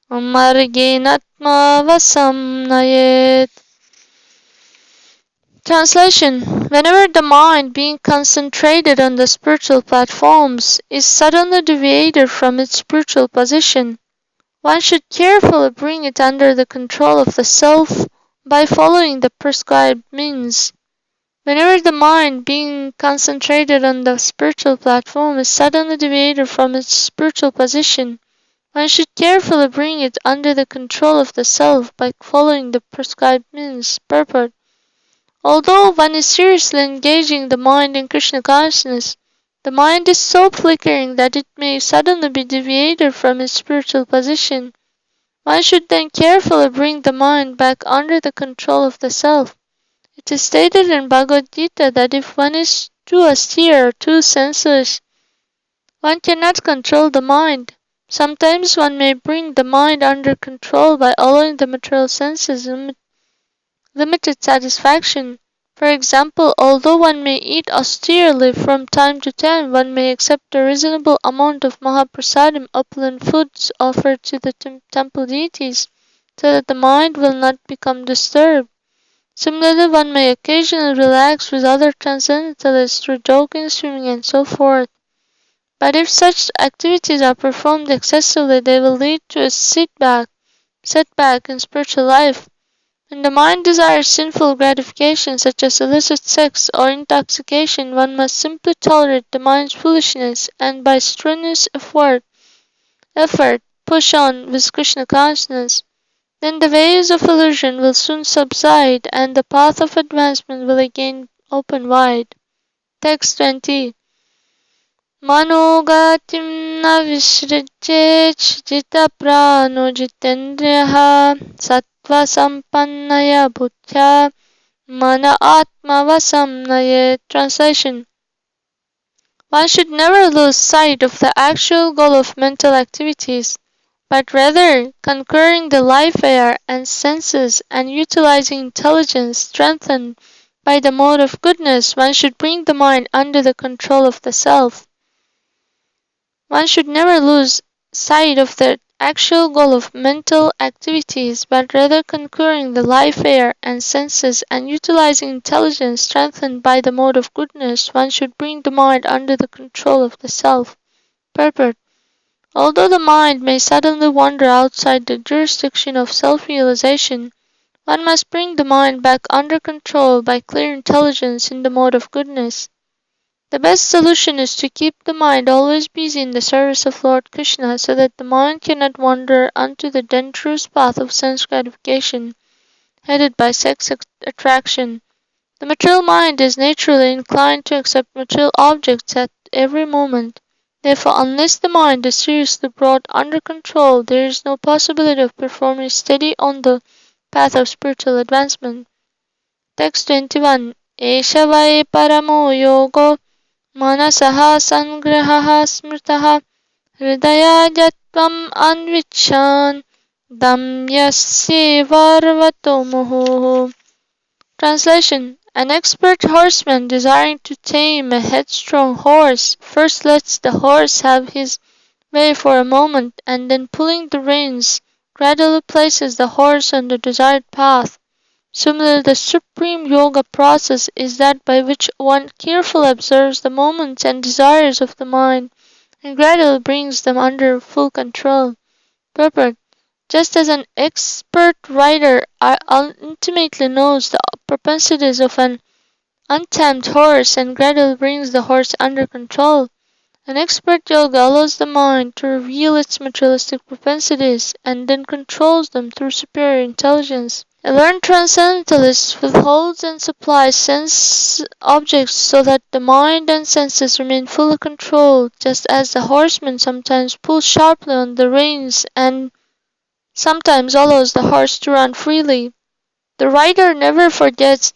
margenatma vasam nayet. Translation: whenever the mind, being concentrated on the spiritual platforms, is suddenly deviated from its spiritual position, one should carefully bring it under the control of the self by following the prescribed means. Whenever the mind, being concentrated on the spiritual platform, is suddenly deviated from its spiritual position, one should carefully bring it under the control of the self by following the prescribed means. Purport: although one is seriously engaging the mind in Krishna consciousness, the mind is so flickering that it may suddenly be deviated from its spiritual position. One should then carefully bring the mind back under the control of the self. It is stated in Bhagavad Gita that if one is too austere or too sensuous, one cannot control the mind. Sometimes one may bring the mind under control by allowing the material senses limited satisfaction. For example, although one may eat austerely from time to time, one may accept a reasonable amount of Mahaprasadam, opulent foods offered to the temple deities, so that the mind will not become disturbed. Similarly, one may occasionally relax with other transcendentalists through joking, swimming, and so forth. But if such activities are performed excessively, they will lead to a setback in spiritual life. When the mind desires sinful gratification such as illicit sex or intoxication, one must simply tolerate the mind's foolishness and by strenuous effort push on with Krishna consciousness. Then the waves of illusion will soon subside and the path of advancement will again open wide. Text 20. Manogatim na vishrajech jita prano jitendriyaha sattva sampannaya buddhya mana atma vasamnayet. Translation: one should never lose sight of the actual goal of mental activities. but rather conquering the life air and senses and utilizing intelligence strengthened by the mode of goodness, one should bring the mind under the control of the self. One should never lose sight of the actual goal of mental activities, but rather conquering the life air and senses and utilizing intelligence strengthened by the mode of goodness, one should bring the mind under the control of the self. Purport. Although the mind may suddenly wander outside the jurisdiction of self-realization, one must bring the mind back under control by clear intelligence in the mode of goodness. The best solution is to keep the mind always busy in the service of Lord Krishna so that the mind cannot wander onto the dangerous path of sense gratification, headed by sex attraction. The material mind is naturally inclined to accept material objects at every moment. Therefore, unless the mind is seriously brought under control, there is no possibility of performing steady on the path of spiritual advancement. Text 21. Esha vai paramo yogo manasaha sangraha smritaha hridayajatvam anvichan damyasya varvato muhu. Translation. An expert horseman desiring to tame a headstrong horse first lets the horse have his way for a moment and then pulling the reins gradually places the horse on the desired path. Similarly, the Supreme Yoga process is that by which one carefully observes the moments and desires of the mind and gradually brings them under full control. Purport. Just as an expert rider intimately knows the propensities of an untamed horse and gradually brings the horse under control, an expert yoga allows the mind to reveal its materialistic propensities and then controls them through superior intelligence. A learned transcendentalist withholds and supplies sense objects so that the mind and senses remain fully controlled, just as the horseman sometimes pulls sharply on the reins and sometimes allows the horse to run freely. The rider never forgets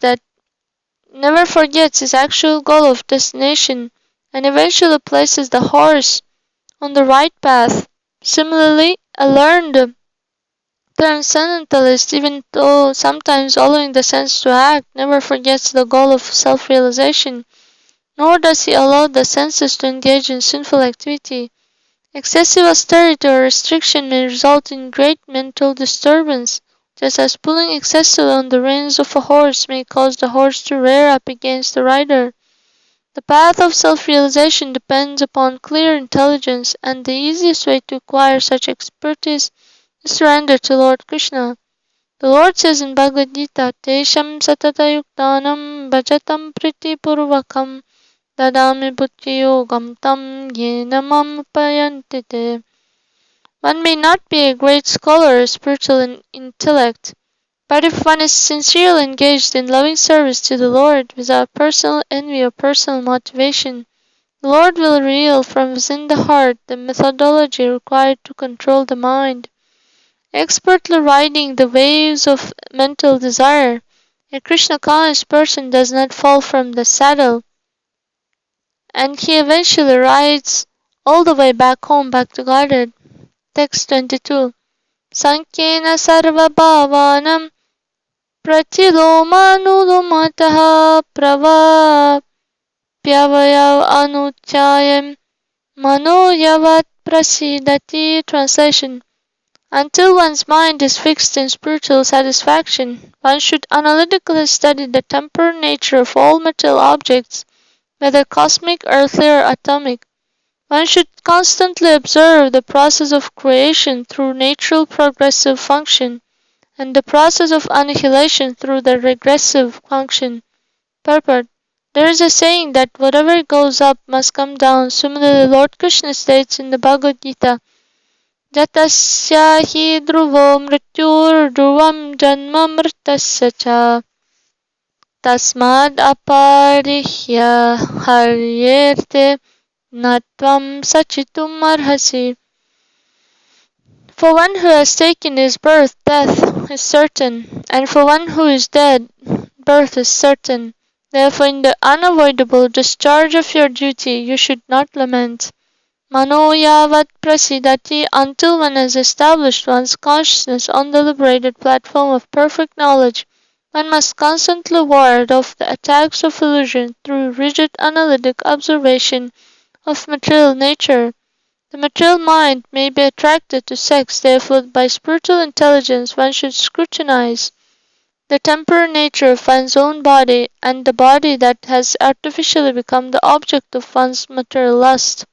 his actual goal of destination and eventually places the horse on the right path. Similarly, a learned transcendentalist, even though sometimes allowing the sense to act, never forgets the goal of self-realization, nor does he allow the senses to engage in sinful activity. Excessive austerity or restriction may result in great mental disturbance, just as pulling excessively on the reins of a horse may cause the horse to rear up against the rider. The path of self-realization depends upon clear intelligence, and the easiest way to acquire such expertise is surrender to Lord Krishna. The Lord says in Bhagavad Gita, Tesham satata yuktanam bhajatam priti purvakam dadami bhakti-yogam tam yena mam payantite. One may not be a great scholar or spiritual in intellect, but if one is sincerely engaged in loving service to the Lord without personal envy or personal motivation, the Lord will reveal from within the heart the methodology required to control the mind. Expertly riding the waves of mental desire, a Krishna-conscious person does not fall from the saddle, and he eventually rides all the way back home, back to Godhead. Text 22. Sankhena sarva bhavanam pratilomānulomataha pravapyavayav anutyayam manoyavat prasidati. Translation. Until one's mind is fixed in spiritual satisfaction, one should analytically study the temporal nature of all material objects, whether cosmic, earthly, or atomic. One should constantly observe the process of creation through natural progressive function, and the process of annihilation through the regressive function. Purport. There is a saying that whatever goes up must come down. Similarly, Lord Krishna states in the Bhagavad Gita, Jatasya hi dhruvo mrityur dhruvam janma mritasya cha tasmad aparihya haryerte natvam sachitum arhasi. For one who has taken his birth, death is certain, and for one who is dead, birth is certain. Therefore, in the unavoidable discharge of your duty, you should not lament. Mano yavat prasidati, until one has established one's consciousness on the liberated platform of perfect knowledge. One must constantly ward off the attacks of illusion through rigid analytic observation of material nature. The material mind may be attracted to sex, therefore by spiritual intelligence one should scrutinize the temporary nature of one's own body and the body that has artificially become the object of one's material lust.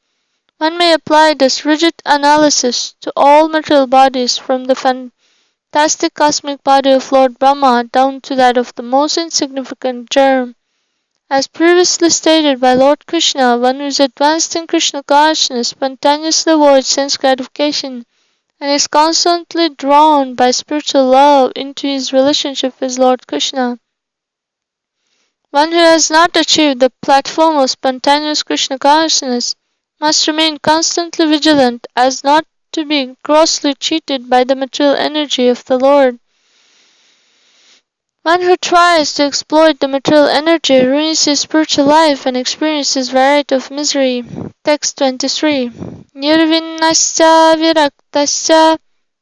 One may apply this rigid analysis to all material bodies from the fantastic cosmic body of Lord Brahma down to that of the most insignificant germ. As previously stated by Lord Krishna, one who is advanced in Krishna consciousness spontaneously avoids sense gratification and is constantly drawn by spiritual love into his relationship with Lord Krishna. One who has not achieved the platform of spontaneous Krishna consciousness must remain constantly vigilant as not to be grossly cheated by the material energy of the Lord. One who tries to exploit the material energy ruins his spiritual life and experiences variety of misery. Text 23. Nirvinnasya viraktasya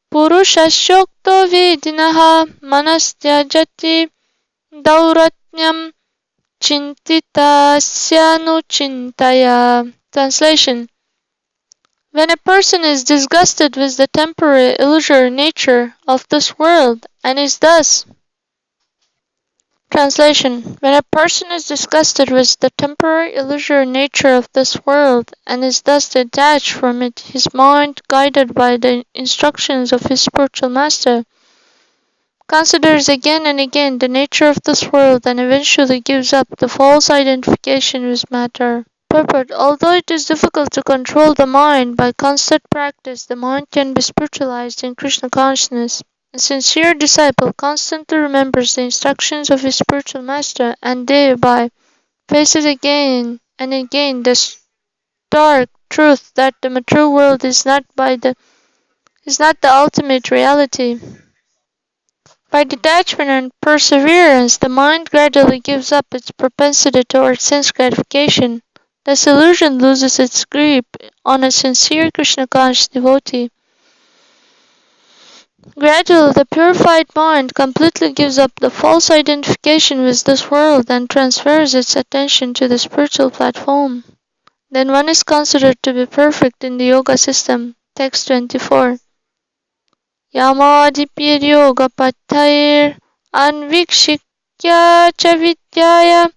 purushashyokto vidinaha manastyajati dauratnyam chintitasya nuchintaya. Translation. When a person is disgusted with the temporary illusory nature of this world and is thus Translation. When a person is disgusted with the temporary illusory nature of this world and is thus detached from it, his mind, guided by the instructions of his spiritual master, considers again and again the nature of this world and eventually gives up the false identification with matter. Purport. Although it is difficult to control the mind, by constant practice the mind can be spiritualized in Krishna consciousness. A sincere disciple constantly remembers the instructions of his spiritual master and thereby faces again and again the stark truth that the material world is not the ultimate reality. By detachment and perseverance, the mind gradually gives up its propensity towards sense gratification. Thus illusion loses its grip on a sincere Krishna conscious devotee. Gradually, the purified mind completely gives up the false identification with this world and transfers its attention to the spiritual platform. Then one is considered to be perfect in the yoga system. Text 24. Yamadipir yoga pattair anvikshikya cha vidyaya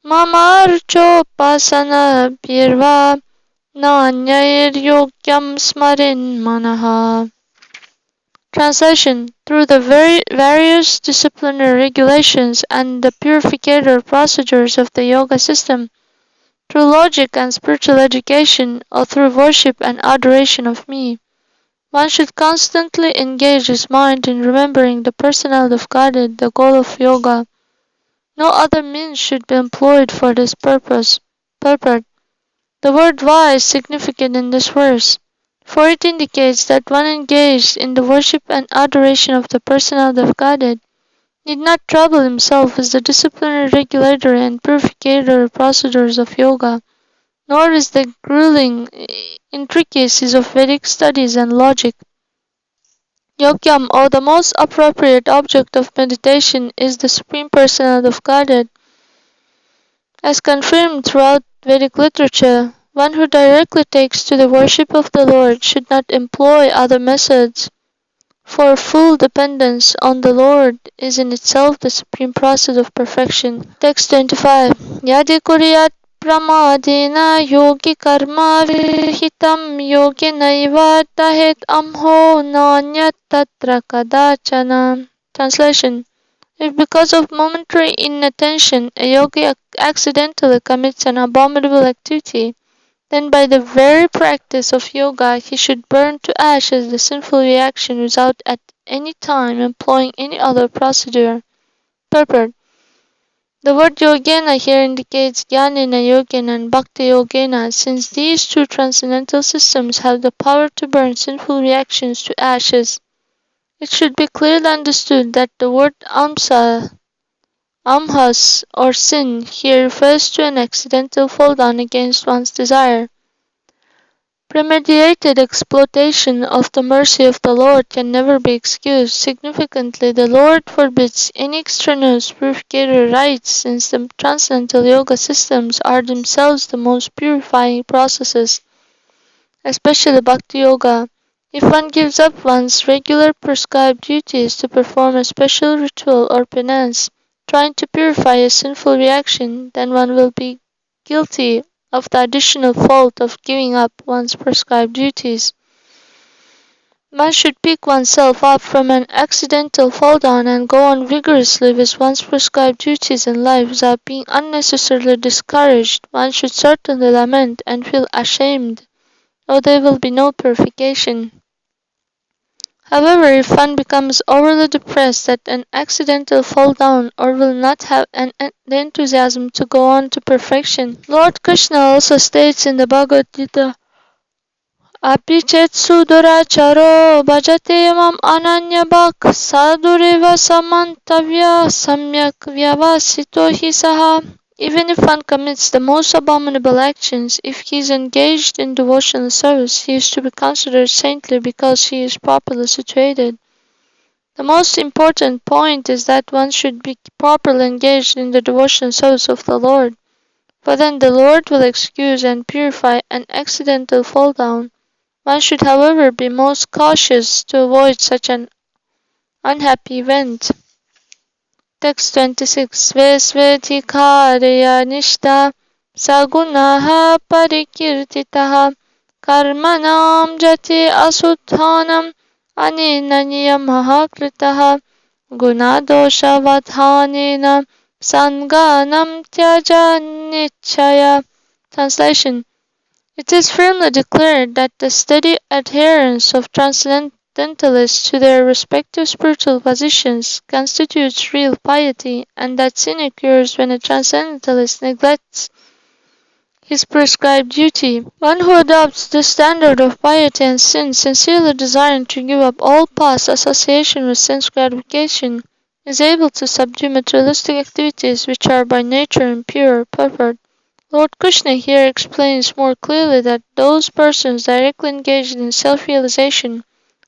mamarchopasana birva nanyair yogyam smarin manaha. Translation. Through the various disciplinary regulations and the purificator procedures of the yoga system, through logic and spiritual education, or through worship and adoration of me, one should constantly engage his mind in remembering the personality of Godhead, the goal of yoga. No other means should be employed for this purpose. Purport. The word va is significant in this verse, for it indicates that one engaged in the worship and adoration of the personality of Godhead need not trouble himself with the disciplinary, regulatory, and purificatory procedures of yoga, nor with the grueling intricacies of Vedic studies and logic. Yogyam, or the most appropriate object of meditation, is the Supreme Personality of Godhead. As confirmed throughout Vedic literature, one who directly takes to the worship of the Lord should not employ other methods, for full dependence on the Lord is in itself the supreme process of perfection. Text 25. Yadi kuryat pramadena yogi karma vihitam yogi naiva tahet amho nanyat tatra kadachana. Translation. If because of momentary inattention a yogi accidentally commits an abominable activity, then by the very practice of yoga he should burn to ashes the sinful reaction without at any time employing any other procedure. Purport. The word yogena here indicates jñāna-yoga and bhakti-yoga, since these two transcendental systems have the power to burn sinful reactions to ashes. It should be clearly understood that the word amhas, or sin, here refers to an accidental fall down against one's desire. Premeditated exploitation of the mercy of the Lord can never be excused. Significantly, the Lord forbids any extraneous purificatory rites, since the transcendental yoga systems are themselves the most purifying processes, especially bhakti-yoga. If one gives up one's regular prescribed duties to perform a special ritual or penance, trying to purify a sinful reaction, then one will be guilty of the additional fault of giving up one's prescribed duties. One should pick oneself up from an accidental fall down and go on vigorously with one's prescribed duties in life without being unnecessarily discouraged. One should certainly lament and feel ashamed, or there will be no purification. However, if one becomes overly depressed at an accidental fall down or will not have the enthusiasm to go on to perfection, Lord Krishna also states in the Bhagavad Gita, Apichetsu duracharo bhajate mam ananyabhak sadureva samantavya samyak vyavasito hi saha. Even if one commits the most abominable actions, if he is engaged in devotional service, he is to be considered saintly because he is properly situated. The most important point is that one should be properly engaged in the devotional service of the Lord, for then the Lord will excuse and purify an accidental fall down. One should, however, be most cautious to avoid such an unhappy event. Text 26. Vesvedhikarya nishta sagunaha parikirtitaha karmanam jati asuthanam anena niyamaha kritaha gunadosha vadhanena sanganam tyaja. Translation. It is firmly declared that the steady adherence of transcendentalists to their respective spiritual positions constitutes real piety, and that sin occurs when a transcendentalist neglects his prescribed duty. One who adopts this standard of piety and sin, sincerely desiring to give up all past association with sense gratification, is able to subdue materialistic activities which are by nature impure, pervert. Lord Krishna here explains more clearly that those persons directly engaged in self-realization,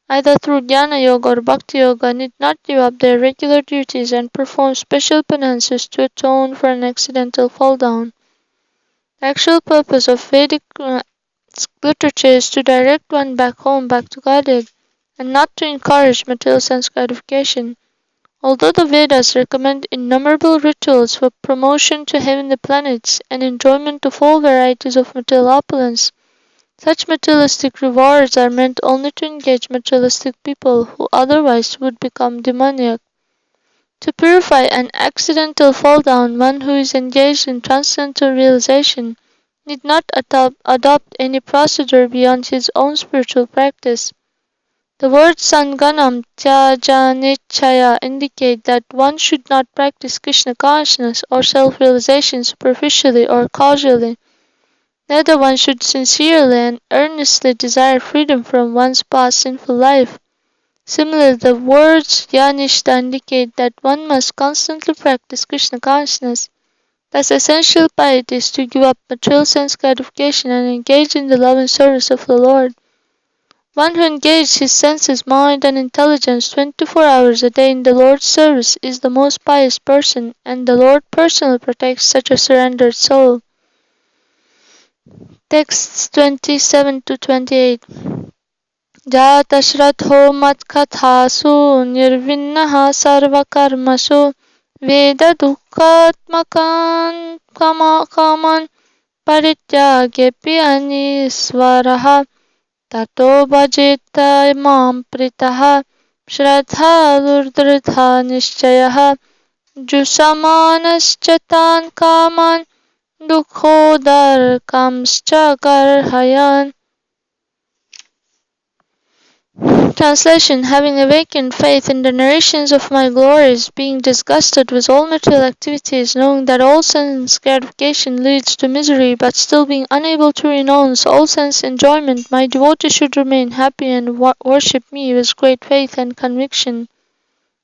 either through jñāna-yoga or bhakti-yoga, need not give up their regular duties and perform special penances to atone for an accidental fall down. The actual purpose of Vedic literature is to direct one back home, back to Godhead, and not to encourage material sense gratification. Although the Vedas recommend innumerable rituals for promotion to heavenly planets and enjoyment of all varieties of material opulence, such materialistic rewards are meant only to engage materialistic people who otherwise would become demoniac. To purify an accidental fall down, one who is engaged in transcendental realization need not adopt any procedure beyond his own spiritual practice. The words sanganam tyaja indicate that one should not practice Krishna consciousness or self-realization superficially or casually. Neither one should sincerely and earnestly desire freedom from one's past sinful life. Similarly, the words yanishta indicate that one must constantly practice Krishna consciousness. Thus, essential piety is to give up material sense gratification and engage in the loving service of the Lord. One who engages his senses, mind, and intelligence 24 hours a day in the Lord's service is the most pious person, and the Lord personally protects such a surrendered soul. Texts 27 to 28. Jata shraddho matkathasu nirvinnaha sarvakarmasu veda dukkhatmakan kaman parityagyepi anisvaraha tato bhajeta mam pritaha shraddha lurdritha nishchayaha jusamanas kaman dukhodar kamscha garhayan. Translation. Having awakened faith in the narrations of my glories, being disgusted with all material activities, knowing that all sense gratification leads to misery, but still being unable to renounce all sense enjoyment, my devotee should remain happy and worship me with great faith and conviction.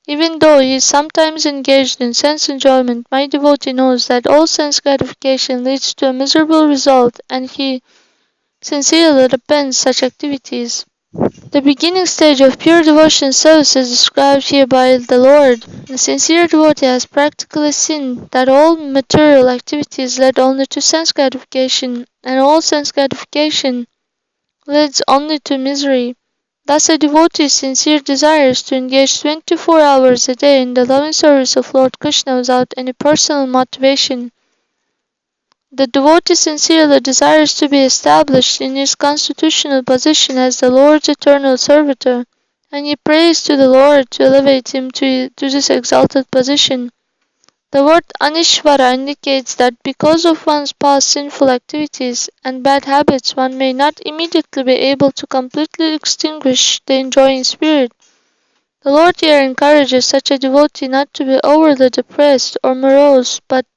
Even though he is sometimes engaged in sense enjoyment, my devotee knows that all sense gratification leads to a miserable result, and he sincerely repents such activities. The beginning stage of pure devotion service is described here by the Lord. The sincere devotee has practically seen that all material activities lead only to sense gratification, and all sense gratification leads only to misery. Thus a devotee's sincere desires to engage 24 hours a day in the loving service of Lord Krishna without any personal motivation. The devotee sincerely desires to be established in his constitutional position as the Lord's eternal servitor, and he prays to the Lord to elevate him to this exalted position. The word Anishvara indicates that because of one's past sinful activities and bad habits, one may not immediately be able to completely extinguish the enjoying spirit. The Lord here encourages such a devotee not to be overly depressed or morose, but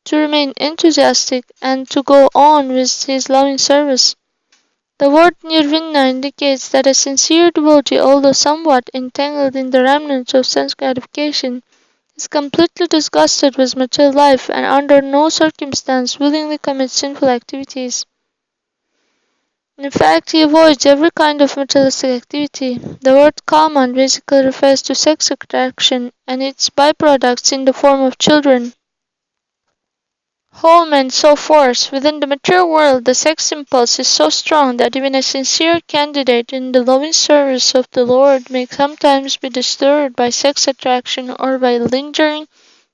to remain enthusiastic and to go on with his loving service. The word nirvana indicates that a sincere devotee, although somewhat entangled in the remnants of sense gratification, is completely disgusted with material life and under no circumstance willingly commits sinful activities. In fact, he avoids every kind of materialistic activity. The word kaman basically refers to sex attraction and its byproducts in the form of children, home, and so forth. Within the material world, the sex impulse is so strong that even a sincere candidate in the loving service of the Lord may sometimes be disturbed by sex attraction or by lingering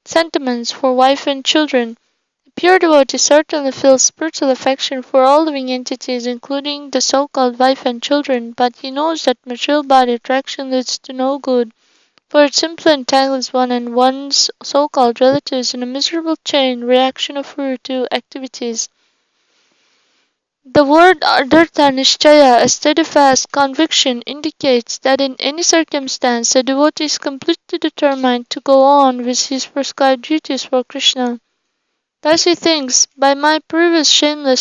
sentiments for wife and children. A pure devotee certainly feels spiritual affection for all living entities, including the so-called wife and children, but he knows that material body attraction leads to no good, for it simply entangles one and one's so-called relatives in a miserable chain reaction of fruitive activities. The word Ardhartha Nishchaya, a steadfast conviction, indicates that in any circumstance the devotee is completely determined to go on with his prescribed duties for Krishna. Thus he thinks, by my previous shameful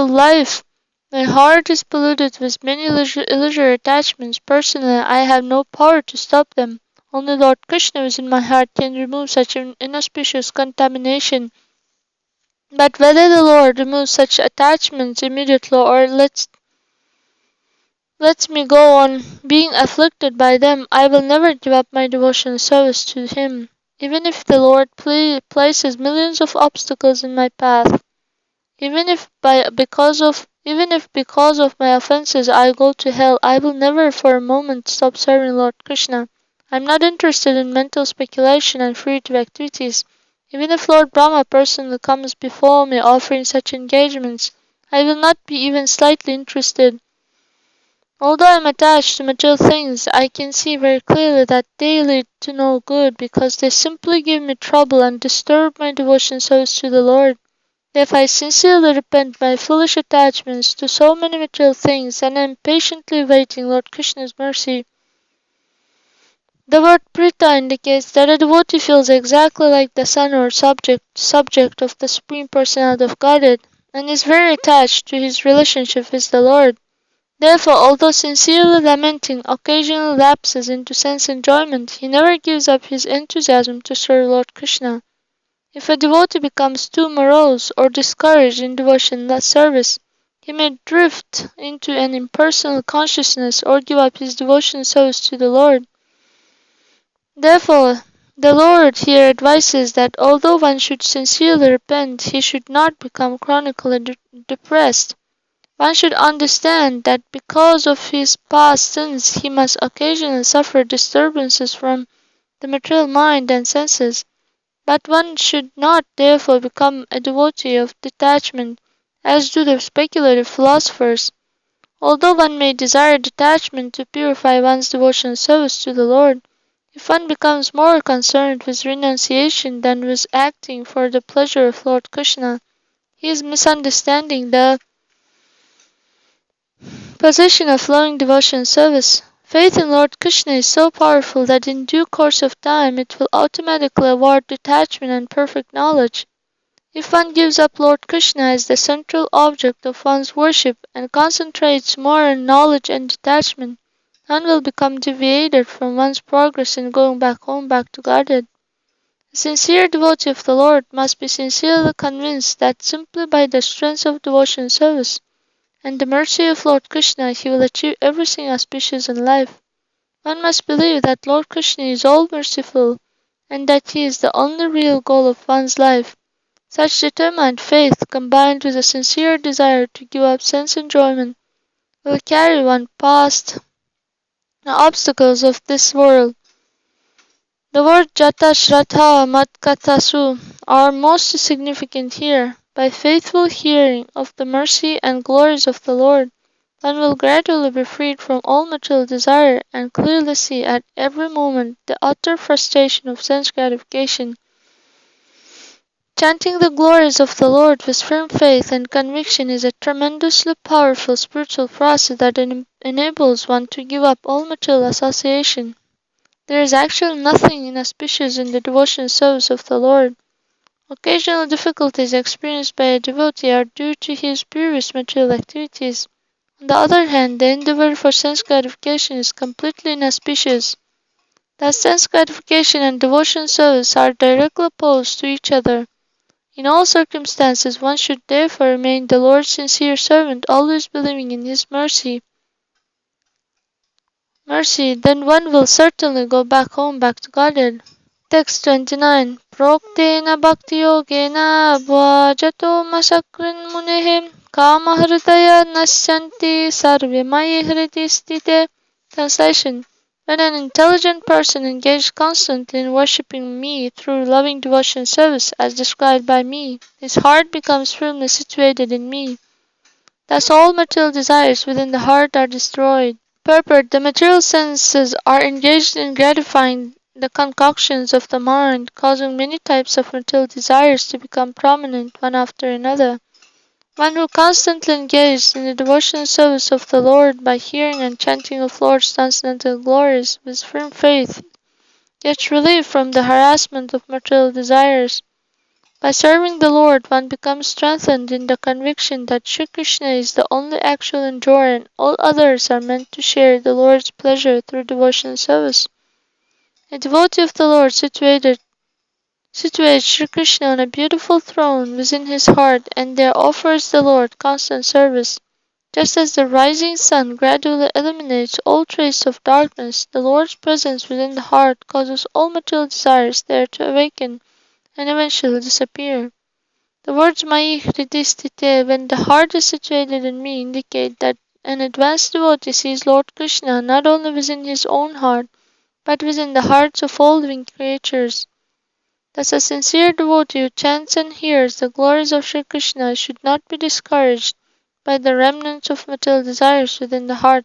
life, my heart is polluted with many illusory attachments. Personally, I have no power to stop them. Only Lord Krishna within my heart can remove such an inauspicious contamination. But whether the Lord removes such attachments immediately or lets me go on being afflicted by them, I will never give up my devotional service to Him, even if the Lord places millions of obstacles in my path. Even if because of my offenses I go to hell, I will never for a moment stop serving Lord Krishna. I am not interested in mental speculation and fruitive activities. Even if Lord Brahma personally comes before me offering such engagements, I will not be even slightly interested. Although I am attached to material things, I can see very clearly that they lead to no good because they simply give me trouble and disturb my devotion service to the Lord. If I sincerely repent my foolish attachments to so many material things and am patiently waiting Lord Krishna's mercy. The word Prita indicates that a devotee feels exactly like the son or subject of the Supreme Personality of Godhead and is very attached to his relationship with the Lord. Therefore, although sincerely lamenting occasional lapses into sense enjoyment, he never gives up his enthusiasm to serve Lord Krishna. If a devotee becomes too morose or discouraged in devotional service, he may drift into an impersonal consciousness or give up his devotional service to the Lord. Therefore, the Lord here advises that although one should sincerely repent, he should not become chronically depressed. One should understand that because of his past sins, he must occasionally suffer disturbances from the material mind and senses. But one should not therefore become a devotee of detachment, as do the speculative philosophers. Although one may desire detachment to purify one's devotional service to the Lord, if one becomes more concerned with renunciation than with acting for the pleasure of Lord Krishna, he is misunderstanding the position of flowing devotional service. Faith in Lord Krishna is so powerful that in due course of time it will automatically award detachment and perfect knowledge. If one gives up Lord Krishna as the central object of one's worship and concentrates more on knowledge and detachment, one will become deviated from one's progress in going back home, back to Godhead. A sincere devotee of the Lord must be sincerely convinced that simply by the strength of devotion and service and the mercy of Lord Krishna he will achieve everything auspicious in life. One must believe that Lord Krishna is all merciful and that he is the only real goal of one's life. Such determined faith, combined with a sincere desire to give up sense enjoyment, will carry one past the obstacles of this world. The word jata shraddha matkathasu are most significant here. By faithful hearing of the mercy and glories of the Lord, one will gradually be freed from all material desire and clearly see at every moment the utter frustration of sense gratification. Chanting the glories of the Lord with firm faith and conviction is a tremendously powerful spiritual process that enables one to give up all material association. There is actually nothing inauspicious in the devotion and service of the Lord. Occasional difficulties experienced by a devotee are due to his previous material activities. On the other hand, the endeavor for sense gratification is completely inauspicious. Thus, sense gratification and devotion service are directly opposed to each other. In all circumstances, one should therefore remain the Lord's sincere servant, always believing in His mercy. Then one will certainly go back home, back to Godhead. Text 29. Proktena bhakti-yogena bhajato masakrin munehem kama hridaya nasyanti sarve mayi hridi stite. Translation. When an intelligent person engaged constantly in worshipping me through loving devotion service as described by me, his heart becomes firmly situated in me. Thus all material desires within the heart are destroyed. Purport: the material senses are engaged in gratifying the concoctions of the mind, causing many types of material desires to become prominent one after another. One who constantly engages in the devotional service of the Lord by hearing and chanting of Lord's transcendental glories with firm faith gets relief from the harassment of material desires. By serving the Lord, one becomes strengthened in the conviction that Śrī Kṛṣṇa is the only actual enjoyer and all others are meant to share the Lord's pleasure through devotional service. A devotee of the Lord situates Śrī Kṛṣṇa on a beautiful throne within his heart and there offers the Lord constant service. Just as the rising sun gradually eliminates all trace of darkness, the Lord's presence within the heart causes all material desires there to awaken and eventually disappear. The words Mayi Hridi Sthite, when the heart is situated in me, indicate that an advanced devotee sees Lord Krishna not only within his own heart, but within the hearts of all living creatures. Thus a sincere devotee who chants and hears the glories of Śrī Kṛṣṇa should not be discouraged by the remnants of material desires within the heart.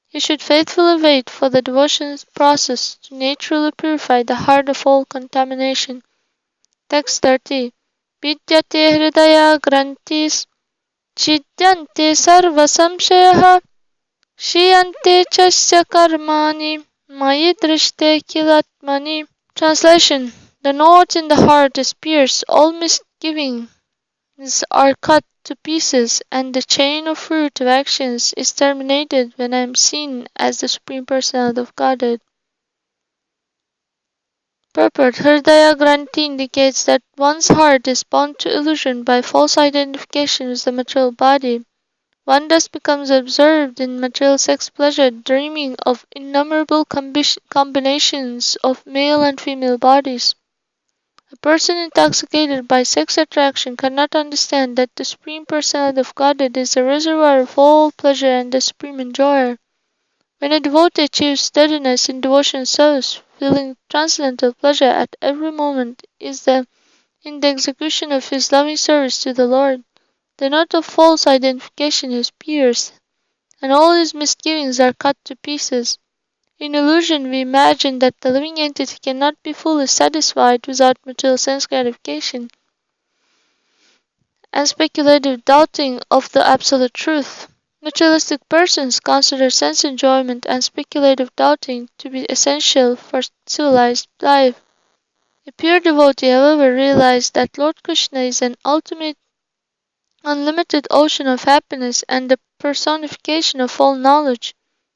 He should faithfully wait for the devotion process to naturally purify the heart of all contamination. Text 30. Vidyate hridaya grantis chidyante sarva samshayaha shiyante chasya karmani mayi drishte kilatmani. Translation. The knot in the heart is pierced, all misgivings are cut to pieces, and the chain of fruit of actions is terminated when I am seen as the Supreme Personality of Godhead. Purport: Hridaya Granti indicates that one's heart is bound to illusion by false identification with the material body. One thus becomes absorbed in material sex pleasure, dreaming of innumerable combinations of male and female bodies. A person intoxicated by sex attraction cannot understand that the Supreme Personality of Godhead is the reservoir of all pleasure and the supreme enjoyer. When a devotee achieves steadiness in devotion service, feeling transcendental pleasure at every moment in the execution of his loving service to the Lord, the knot of false identification is pierced, and all his misgivings are cut to pieces. In illusion, we imagine that the living entity cannot be fully satisfied without material sense gratification, and speculative doubting of the absolute truth. Materialistic persons consider sense enjoyment and speculative doubting to be essential for civilized life. A pure devotee, however, realizes that Lord Krishna is an ultimate, unlimited ocean of happiness and the personification of all knowledge.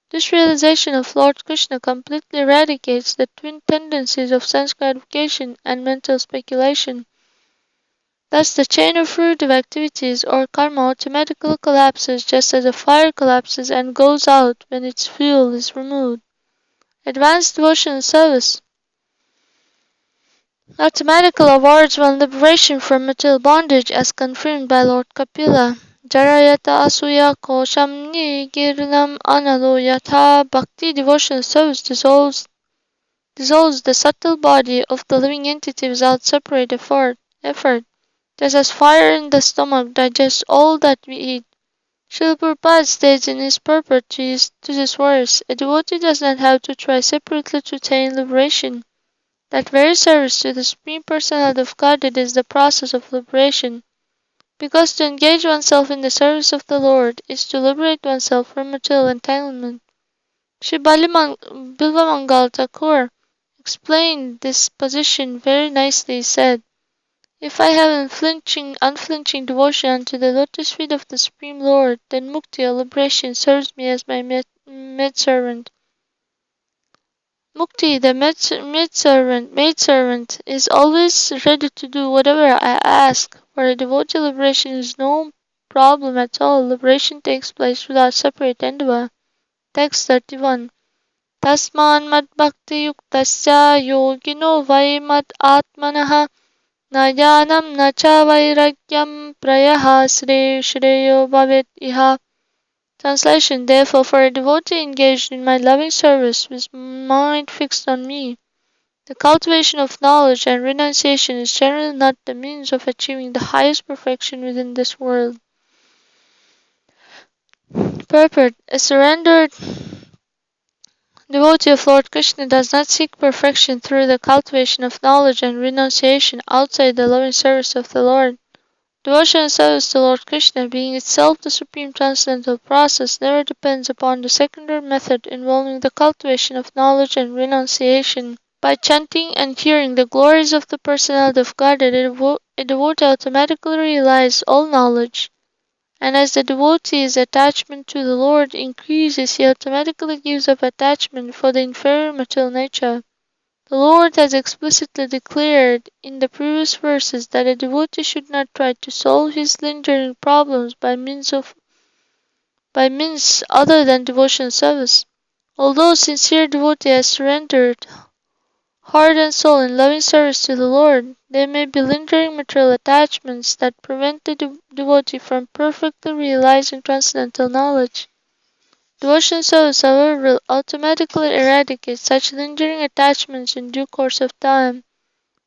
This realization of Lord Krishna completely eradicates the twin tendencies of sense gratification and mental speculation. Thus, the chain of fruitive activities or karma automatically collapses just as a fire collapses and goes out when its fuel is removed. Advanced devotional service automatically awards one liberation from material bondage as confirmed by Lord Kapila. Jarayata asuya kosham girnam analo yatha bhakti devotional service dissolves the subtle body of the living entity without separate effort. Just as fire in the stomach digests all that we eat. Srila Prabhupada states in his purport to this verse, a devotee does not have to try separately to attain liberation. That very service to the Supreme Personality of Godhead is the process of liberation, because to engage oneself in the service of the Lord is to liberate oneself from material entanglement. Sri Bilvamangal Thakur explained this position very nicely. He said, if I have unflinching devotion unto the lotus feet of the Supreme Lord, then mukti or liberation serves me as my maidservant. Mukti, the maidservant, is always ready to do whatever I ask. For a devotee, liberation is no problem at all. Liberation takes place without separate endeavor. Text 31. Tasman mad bhakti yuktasya yogino vai mad atmanaha na jnanam na cha vairagyam prayaha shreyo bhavet iha. Translation. Therefore, for a devotee engaged in my loving service with mind fixed on me, the cultivation of knowledge and renunciation is generally not the means of achieving the highest perfection within this world. Purport. A surrendered devotee of Lord Krishna does not seek perfection through the cultivation of knowledge and renunciation outside the loving service of the Lord. Devotional service to Lord Krishna, being itself the supreme transcendental process, never depends upon the secondary method involving the cultivation of knowledge and renunciation. By chanting and hearing the glories of the Personality of Godhead, a devotee automatically realizes all knowledge. And as the devotee's attachment to the Lord increases, he automatically gives up attachment for the inferior material nature. The Lord has explicitly declared in the previous verses that a devotee should not try to solve his lingering problems by means other than devotional service. Although sincere devotee has surrendered heart and soul in loving service to the Lord, there may be lingering material attachments that prevent the devotee from perfectly realizing transcendental knowledge. Devotional service, however, will automatically eradicate such lingering attachments in due course of time.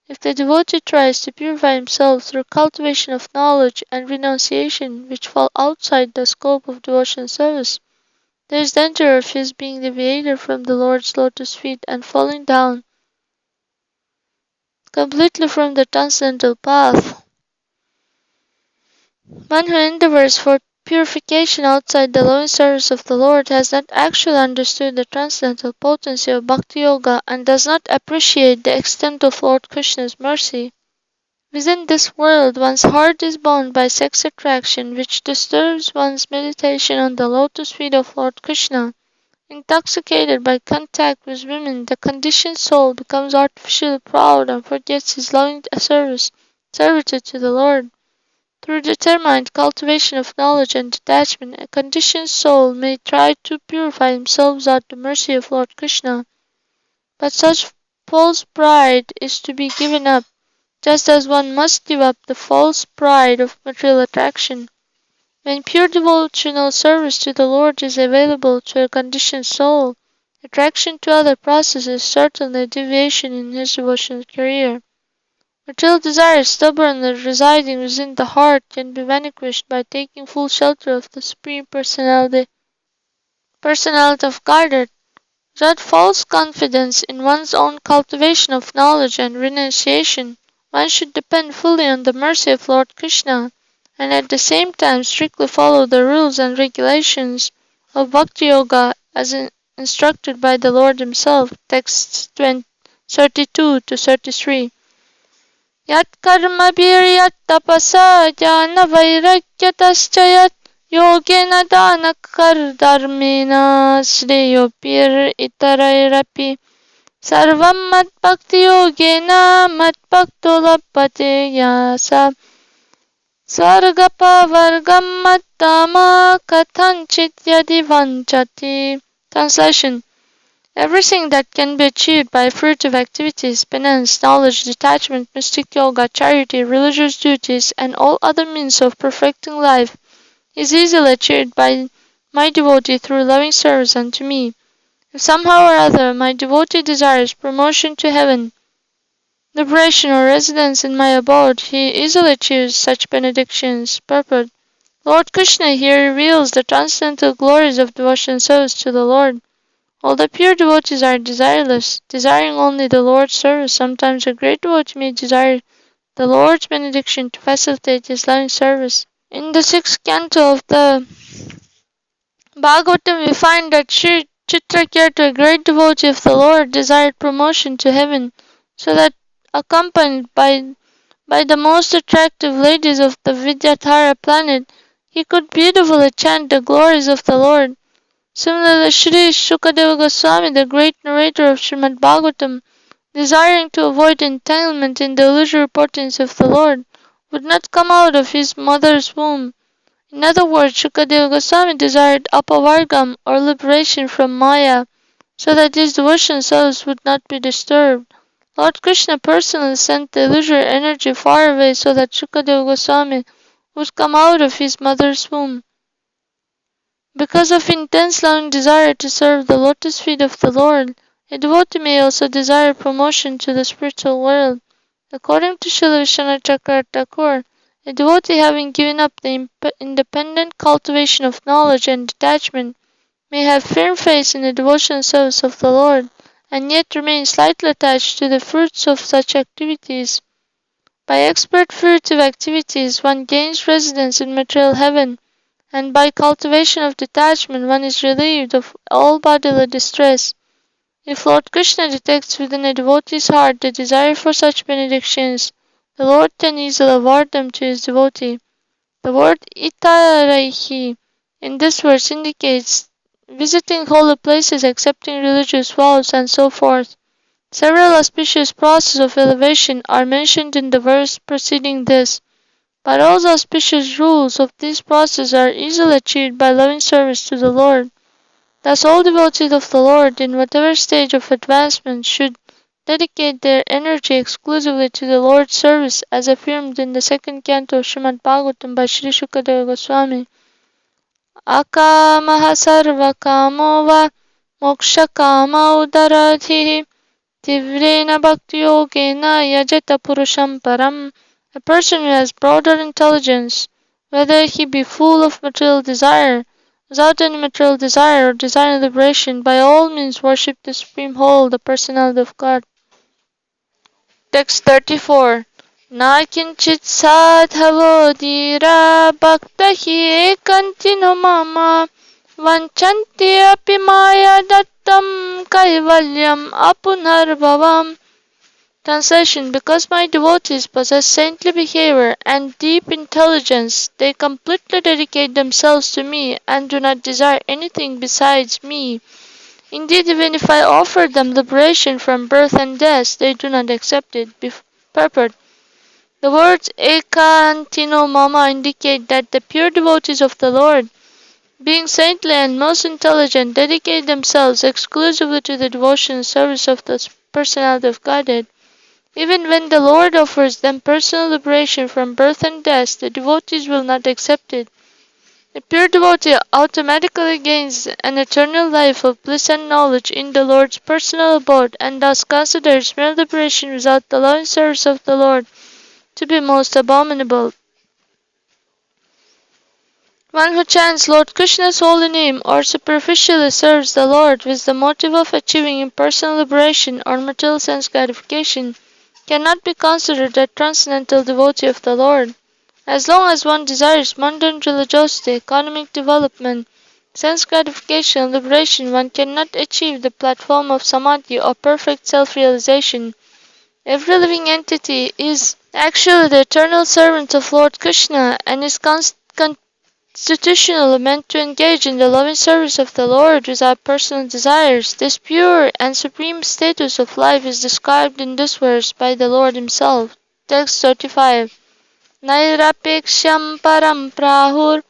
If the devotee tries to purify himself through cultivation of knowledge and renunciation, which fall outside the scope of devotional service, there is danger of his being deviated from the Lord's lotus feet and falling down completely from the transcendental path. One who endeavors for purification outside the loving service of the Lord has not actually understood the transcendental potency of bhakti-yoga and does not appreciate the extent of Lord Krishna's mercy. Within this world, one's heart is bound by sex attraction, which disturbs one's meditation on the lotus feet of Lord Krishna. Intoxicated by contact with women, the conditioned soul becomes artificially proud and forgets his loving servitude to the Lord. Through determined cultivation of knowledge and detachment, a conditioned soul may try to purify himself without the mercy of Lord Krishna. But such false pride is to be given up, just as one must give up the false pride of material attraction. When pure devotional service to the Lord is available to a conditioned soul, attraction to other processes is certainly a deviation in his devotional career. Material desires stubbornly residing within the heart can be vanquished by taking full shelter of the Supreme Personality of Godhead. Without false confidence in one's own cultivation of knowledge and renunciation, one should depend fully on the mercy of Lord Krishna, and at the same time strictly follow the rules and regulations of bhakti-yoga as instructed by the Lord himself. Texts 32 to 33. Yat karma yat tapasa jnana-vairāgya taschayat Yogena dana kardharmena shreyopir itarairapi sarvam mat bhakti yogena mat bhakto labbate yasa svargapa vargam mattama kathanchit yadi vanchati. Translation. Everything that can be achieved by fruitive activities, penance, knowledge, detachment, mystic yoga, charity, religious duties, and all other means of perfecting life is easily achieved by my devotee through loving service unto me. If somehow or other my devotee desires promotion to heaven, liberation, or residence in my abode, he easily achieves such benedictions. Purport. Lord Krishna here reveals the transcendental glories of devotional service to the Lord. All the pure devotees are desireless, desiring only the Lord's service. Sometimes a great devotee may desire the Lord's benediction to facilitate his loving service. In the 6th canto of the Bhagavatam, we find that Sri Chitraketu, a great devotee of the Lord, desired promotion to heaven, so that, accompanied by the most attractive ladies of the Vidyadhara planet, he could beautifully chant the glories of the Lord. Similarly, Sri Shukadeva Goswami, the great narrator of Srimad Bhagavatam, desiring to avoid entanglement in the illusory portents of the Lord, would not come out of his mother's womb. In other words, Shukadeva Goswami desired apavargam, or liberation from Maya, so that his devotional souls would not be disturbed. Lord Krishna personally sent the illusory energy far away so that Shukadeva Goswami would come out of his mother's womb. Because of intense longing desire to serve the lotus feet of the Lord, a devotee may also desire promotion to the spiritual world. According to Srila Vishwanath Chakravarti Thakur, a devotee having given up the independent cultivation of knowledge and detachment may have firm faith in the devotional service of the Lord, and yet remain slightly attached to the fruits of such activities. By expert fruitive activities one gains residence in material heaven, and by cultivation of detachment one is relieved of all bodily distress. If Lord Krishna detects within a devotee's heart the desire for such benedictions, the Lord can easily award them to his devotee. The word itaraihi in this verse indicates visiting holy places, accepting religious vows, and so forth. Several auspicious processes of elevation are mentioned in the verse preceding this, but all the auspicious rules of these processes are easily achieved by loving service to the Lord. Thus all devotees of the Lord, in whatever stage of advancement, should dedicate their energy exclusively to the Lord's service, as affirmed in the 2nd canto of Srimad Bhagavatam by Sri Shukadeva Goswami. Akamaha sarva kamo va moksha kama udaradhihi tivrena bhakti yogena yajata purusham param. A person who has broader intelligence, whether he be full of material desire, without any material desire, or desiring liberation, by all means worship the Supreme Whole, the Personality of God. Text 34. Na kinchit sadhavo dhira bhakta hi ekantino mama vanchanti api maya dattam kaivalyam apunarbhavam. Translation. Because my devotees possess saintly behavior and deep intelligence, they completely dedicate themselves to me and do not desire anything besides me. Indeed, even if I offer them liberation from birth and death, they do not accept it. Purport. The words ekantino mama indicate that the pure devotees of the Lord, being saintly and most intelligent, dedicate themselves exclusively to the devotional service of the Personality of Godhead. Even when the Lord offers them personal liberation from birth and death, the devotees will not accept it. A pure devotee automatically gains an eternal life of bliss and knowledge in the Lord's personal abode, and thus considers mere liberation without the loving service of the Lord to be most abominable. One who chants Lord Krishna's holy name or superficially serves the Lord with the motive of achieving impersonal liberation or material sense gratification cannot be considered a transcendental devotee of the Lord. As long as one desires mundane religiosity, economic development, sense gratification, and liberation, one cannot achieve the platform of samadhi or perfect self-realization. Every living entity is actually the eternal servant of Lord Krishna and is constitutionally meant to engage in the loving service of the Lord without personal desires. This pure and supreme status of life is described in this verse by the Lord Himself. Text 35. Nairapeksham param prahur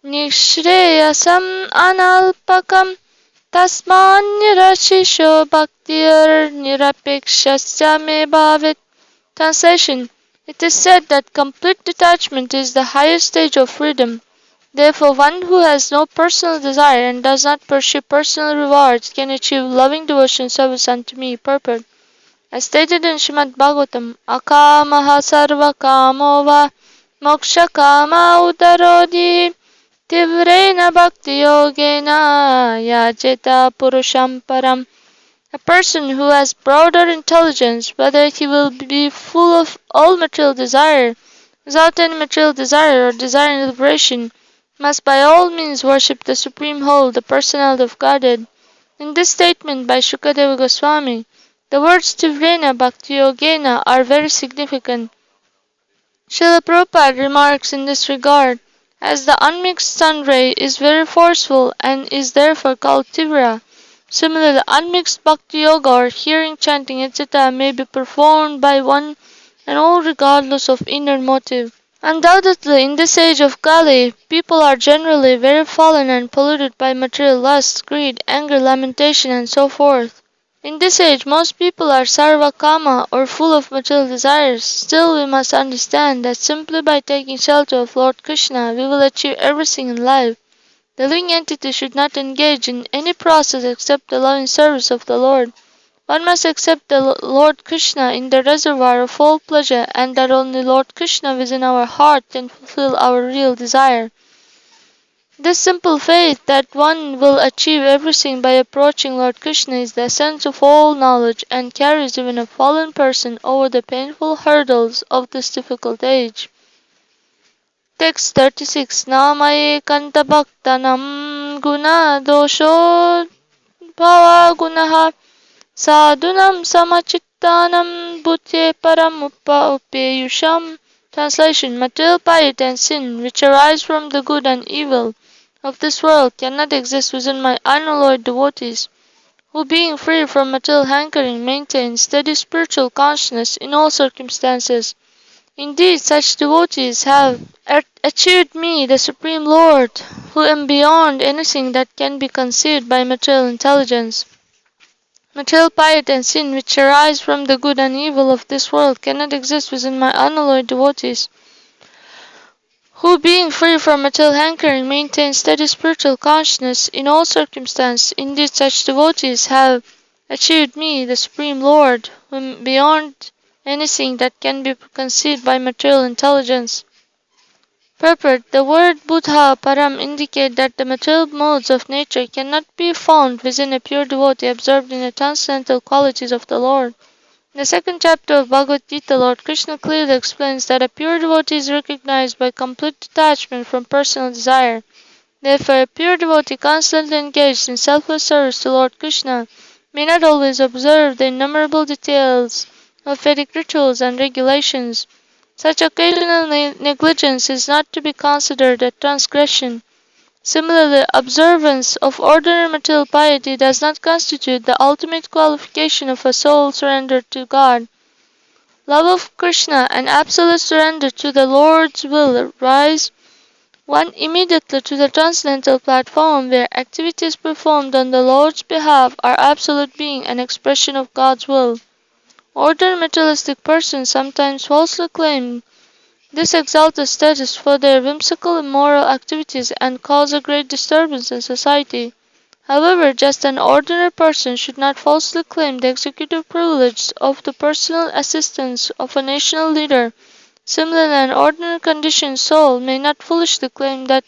nishreyasam analpakam tasmanyarashisho bhaktir nirapekshasya me bhavet. Translation. It is said that complete detachment is the highest stage of freedom. Therefore, one who has no personal desire and does not pursue personal rewards can achieve loving devotion service unto me. Purport. As stated in Srimad Bhagavatam, Akamaha sarva kamo va moksha kama udarodhi tivrena bhakti-yogena yajeta purusham param. A person who has broader intelligence, whether he will be full of all material desire, without any material desire or desiring liberation, must by all means worship the Supreme Whole, the Personality of Godhead. In this statement by Shukadeva Goswami, the words Tivrena Bhakti-yogena are very significant. Srila Prabhupada remarks in this regard, as the unmixed sun ray is very forceful and is therefore called Tivra, similarly unmixed Bhakti-yoga or hearing, chanting, etc. may be performed by one and all regardless of inner motive. Undoubtedly, in this age of Kali, people are generally very fallen and polluted by material lust, greed, anger, lamentation, and so forth. In this age, most people are sarva-kama or full of material desires. Still, we must understand that simply by taking shelter of Lord Krishna, we will achieve everything in life. The living entity should not engage in any process except the loving service of the Lord. One must accept the Lord Krishna in the reservoir of all pleasure, and that only Lord Krishna within our heart can fulfill our real desire. This simple faith that one will achieve everything by approaching Lord Krishna is the essence of all knowledge and carries even a fallen person over the painful hurdles of this difficult age. Text 36. Namaye kanta bhaktanam guna dosho bhava gunaha sadhunam samachittanam bhutye param upayusham. Translation. Material piety and sin, which arise from the good and evil of this world, cannot exist within my unalloyed devotees, who being free from material hankering maintain steady spiritual consciousness in all circumstances. Indeed, such devotees have achieved me, the Supreme Lord, who am beyond anything that can be conceived by material intelligence. Material piety and sin, which arise from the good and evil of this world, cannot exist within my unalloyed devotees, who being free from material hankering maintain steady spiritual consciousness in all circumstances. Indeed, such devotees have achieved me, the Supreme Lord, who am beyond anything that can be conceived by material intelligence. Purport. The word Buddha Param indicate that the material modes of nature cannot be found within a pure devotee absorbed in the transcendental qualities of the Lord. In the second chapter of Bhagavad Gita, Lord Krishna clearly explains that a pure devotee is recognized by complete detachment from personal desire. Therefore, a pure devotee constantly engaged in selfless service to Lord Krishna may not always observe the innumerable details of Vedic rituals and regulations. Such occasional negligence is not to be considered a transgression. Similarly, observance of ordinary material piety does not constitute the ultimate qualification of a soul surrendered to God. Love of Krishna and absolute surrender to the Lord's will rise one immediately to the transcendental platform where activities performed on the Lord's behalf are absolute being and expression of God's will. Ordinary materialistic persons sometimes falsely claim this exalted status for their whimsical immoral activities and cause a great disturbance in society. However, just an ordinary person should not falsely claim the executive privilege of the personal assistance of a national leader. Similarly, an ordinary conditioned soul may not foolishly claim that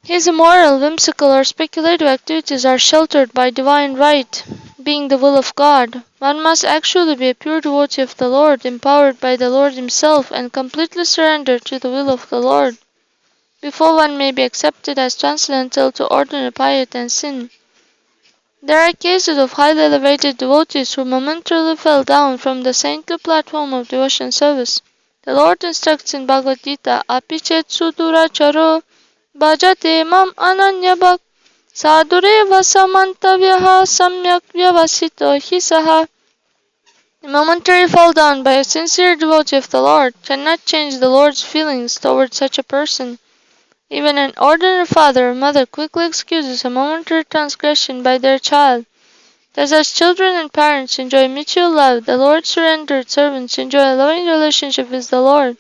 his immoral, whimsical, or speculative activities are sheltered by divine right, being the will of God. One must actually be a pure devotee of the Lord, empowered by the Lord Himself, and completely surrendered to the will of the Lord, before one may be accepted as transcendental to ordinary piety and sin. There are cases of highly elevated devotees who momentarily fell down from the saintly platform of devotion service. The Lord instructs in Bhagavad Gita, Apichet suduracharo bhajate mam ananyabhak sadureva samantavyaha samyak vyavasito hisaha. A momentary fall down by a sincere devotee of the Lord cannot change the Lord's feelings towards such a person. Even an ordinary father or mother quickly excuses a momentary transgression by their child. Thus, as children and parents enjoy mutual love, the Lord's surrendered servants enjoy a loving relationship with the Lord.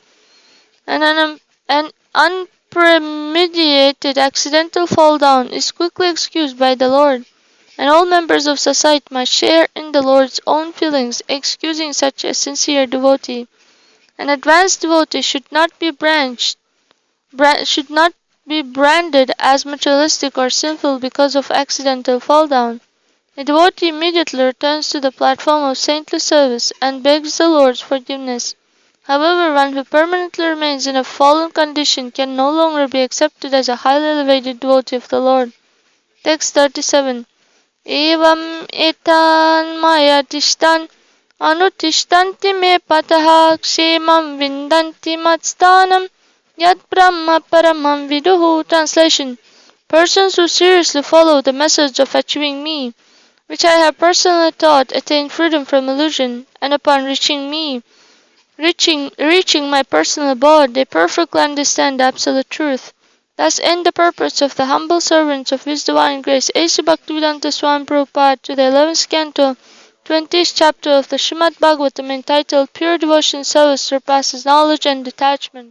An unpremeditated accidental fall down is quickly excused by the Lord, and all members of society must share in the Lord's own feelings, excusing such a sincere devotee. An advanced devotee should not be branded as materialistic or sinful because of accidental fall down. A devotee immediately returns to the platform of saintly service and begs the Lord's forgiveness. However, one who permanently remains in a fallen condition can no longer be accepted as a highly elevated devotee of the Lord. Text 37. Evam etan maya tishtan anutishtanti me pataha kshemam vindanti matstanam yad brahma paramam viduhu. Translation. Persons who seriously follow the message of achieving me, which I have personally taught, attain freedom from illusion, and upon reaching my personal abode, they perfectly understand absolute truth. Thus end the purpose of the humble servants of His Divine Grace, A.C. Bhaktivedanta Swami Prabhupada, to the 11th Canto, 20th chapter of the Srimad Bhagavatam entitled Pure Devotion Service Surpasses Knowledge and Detachment.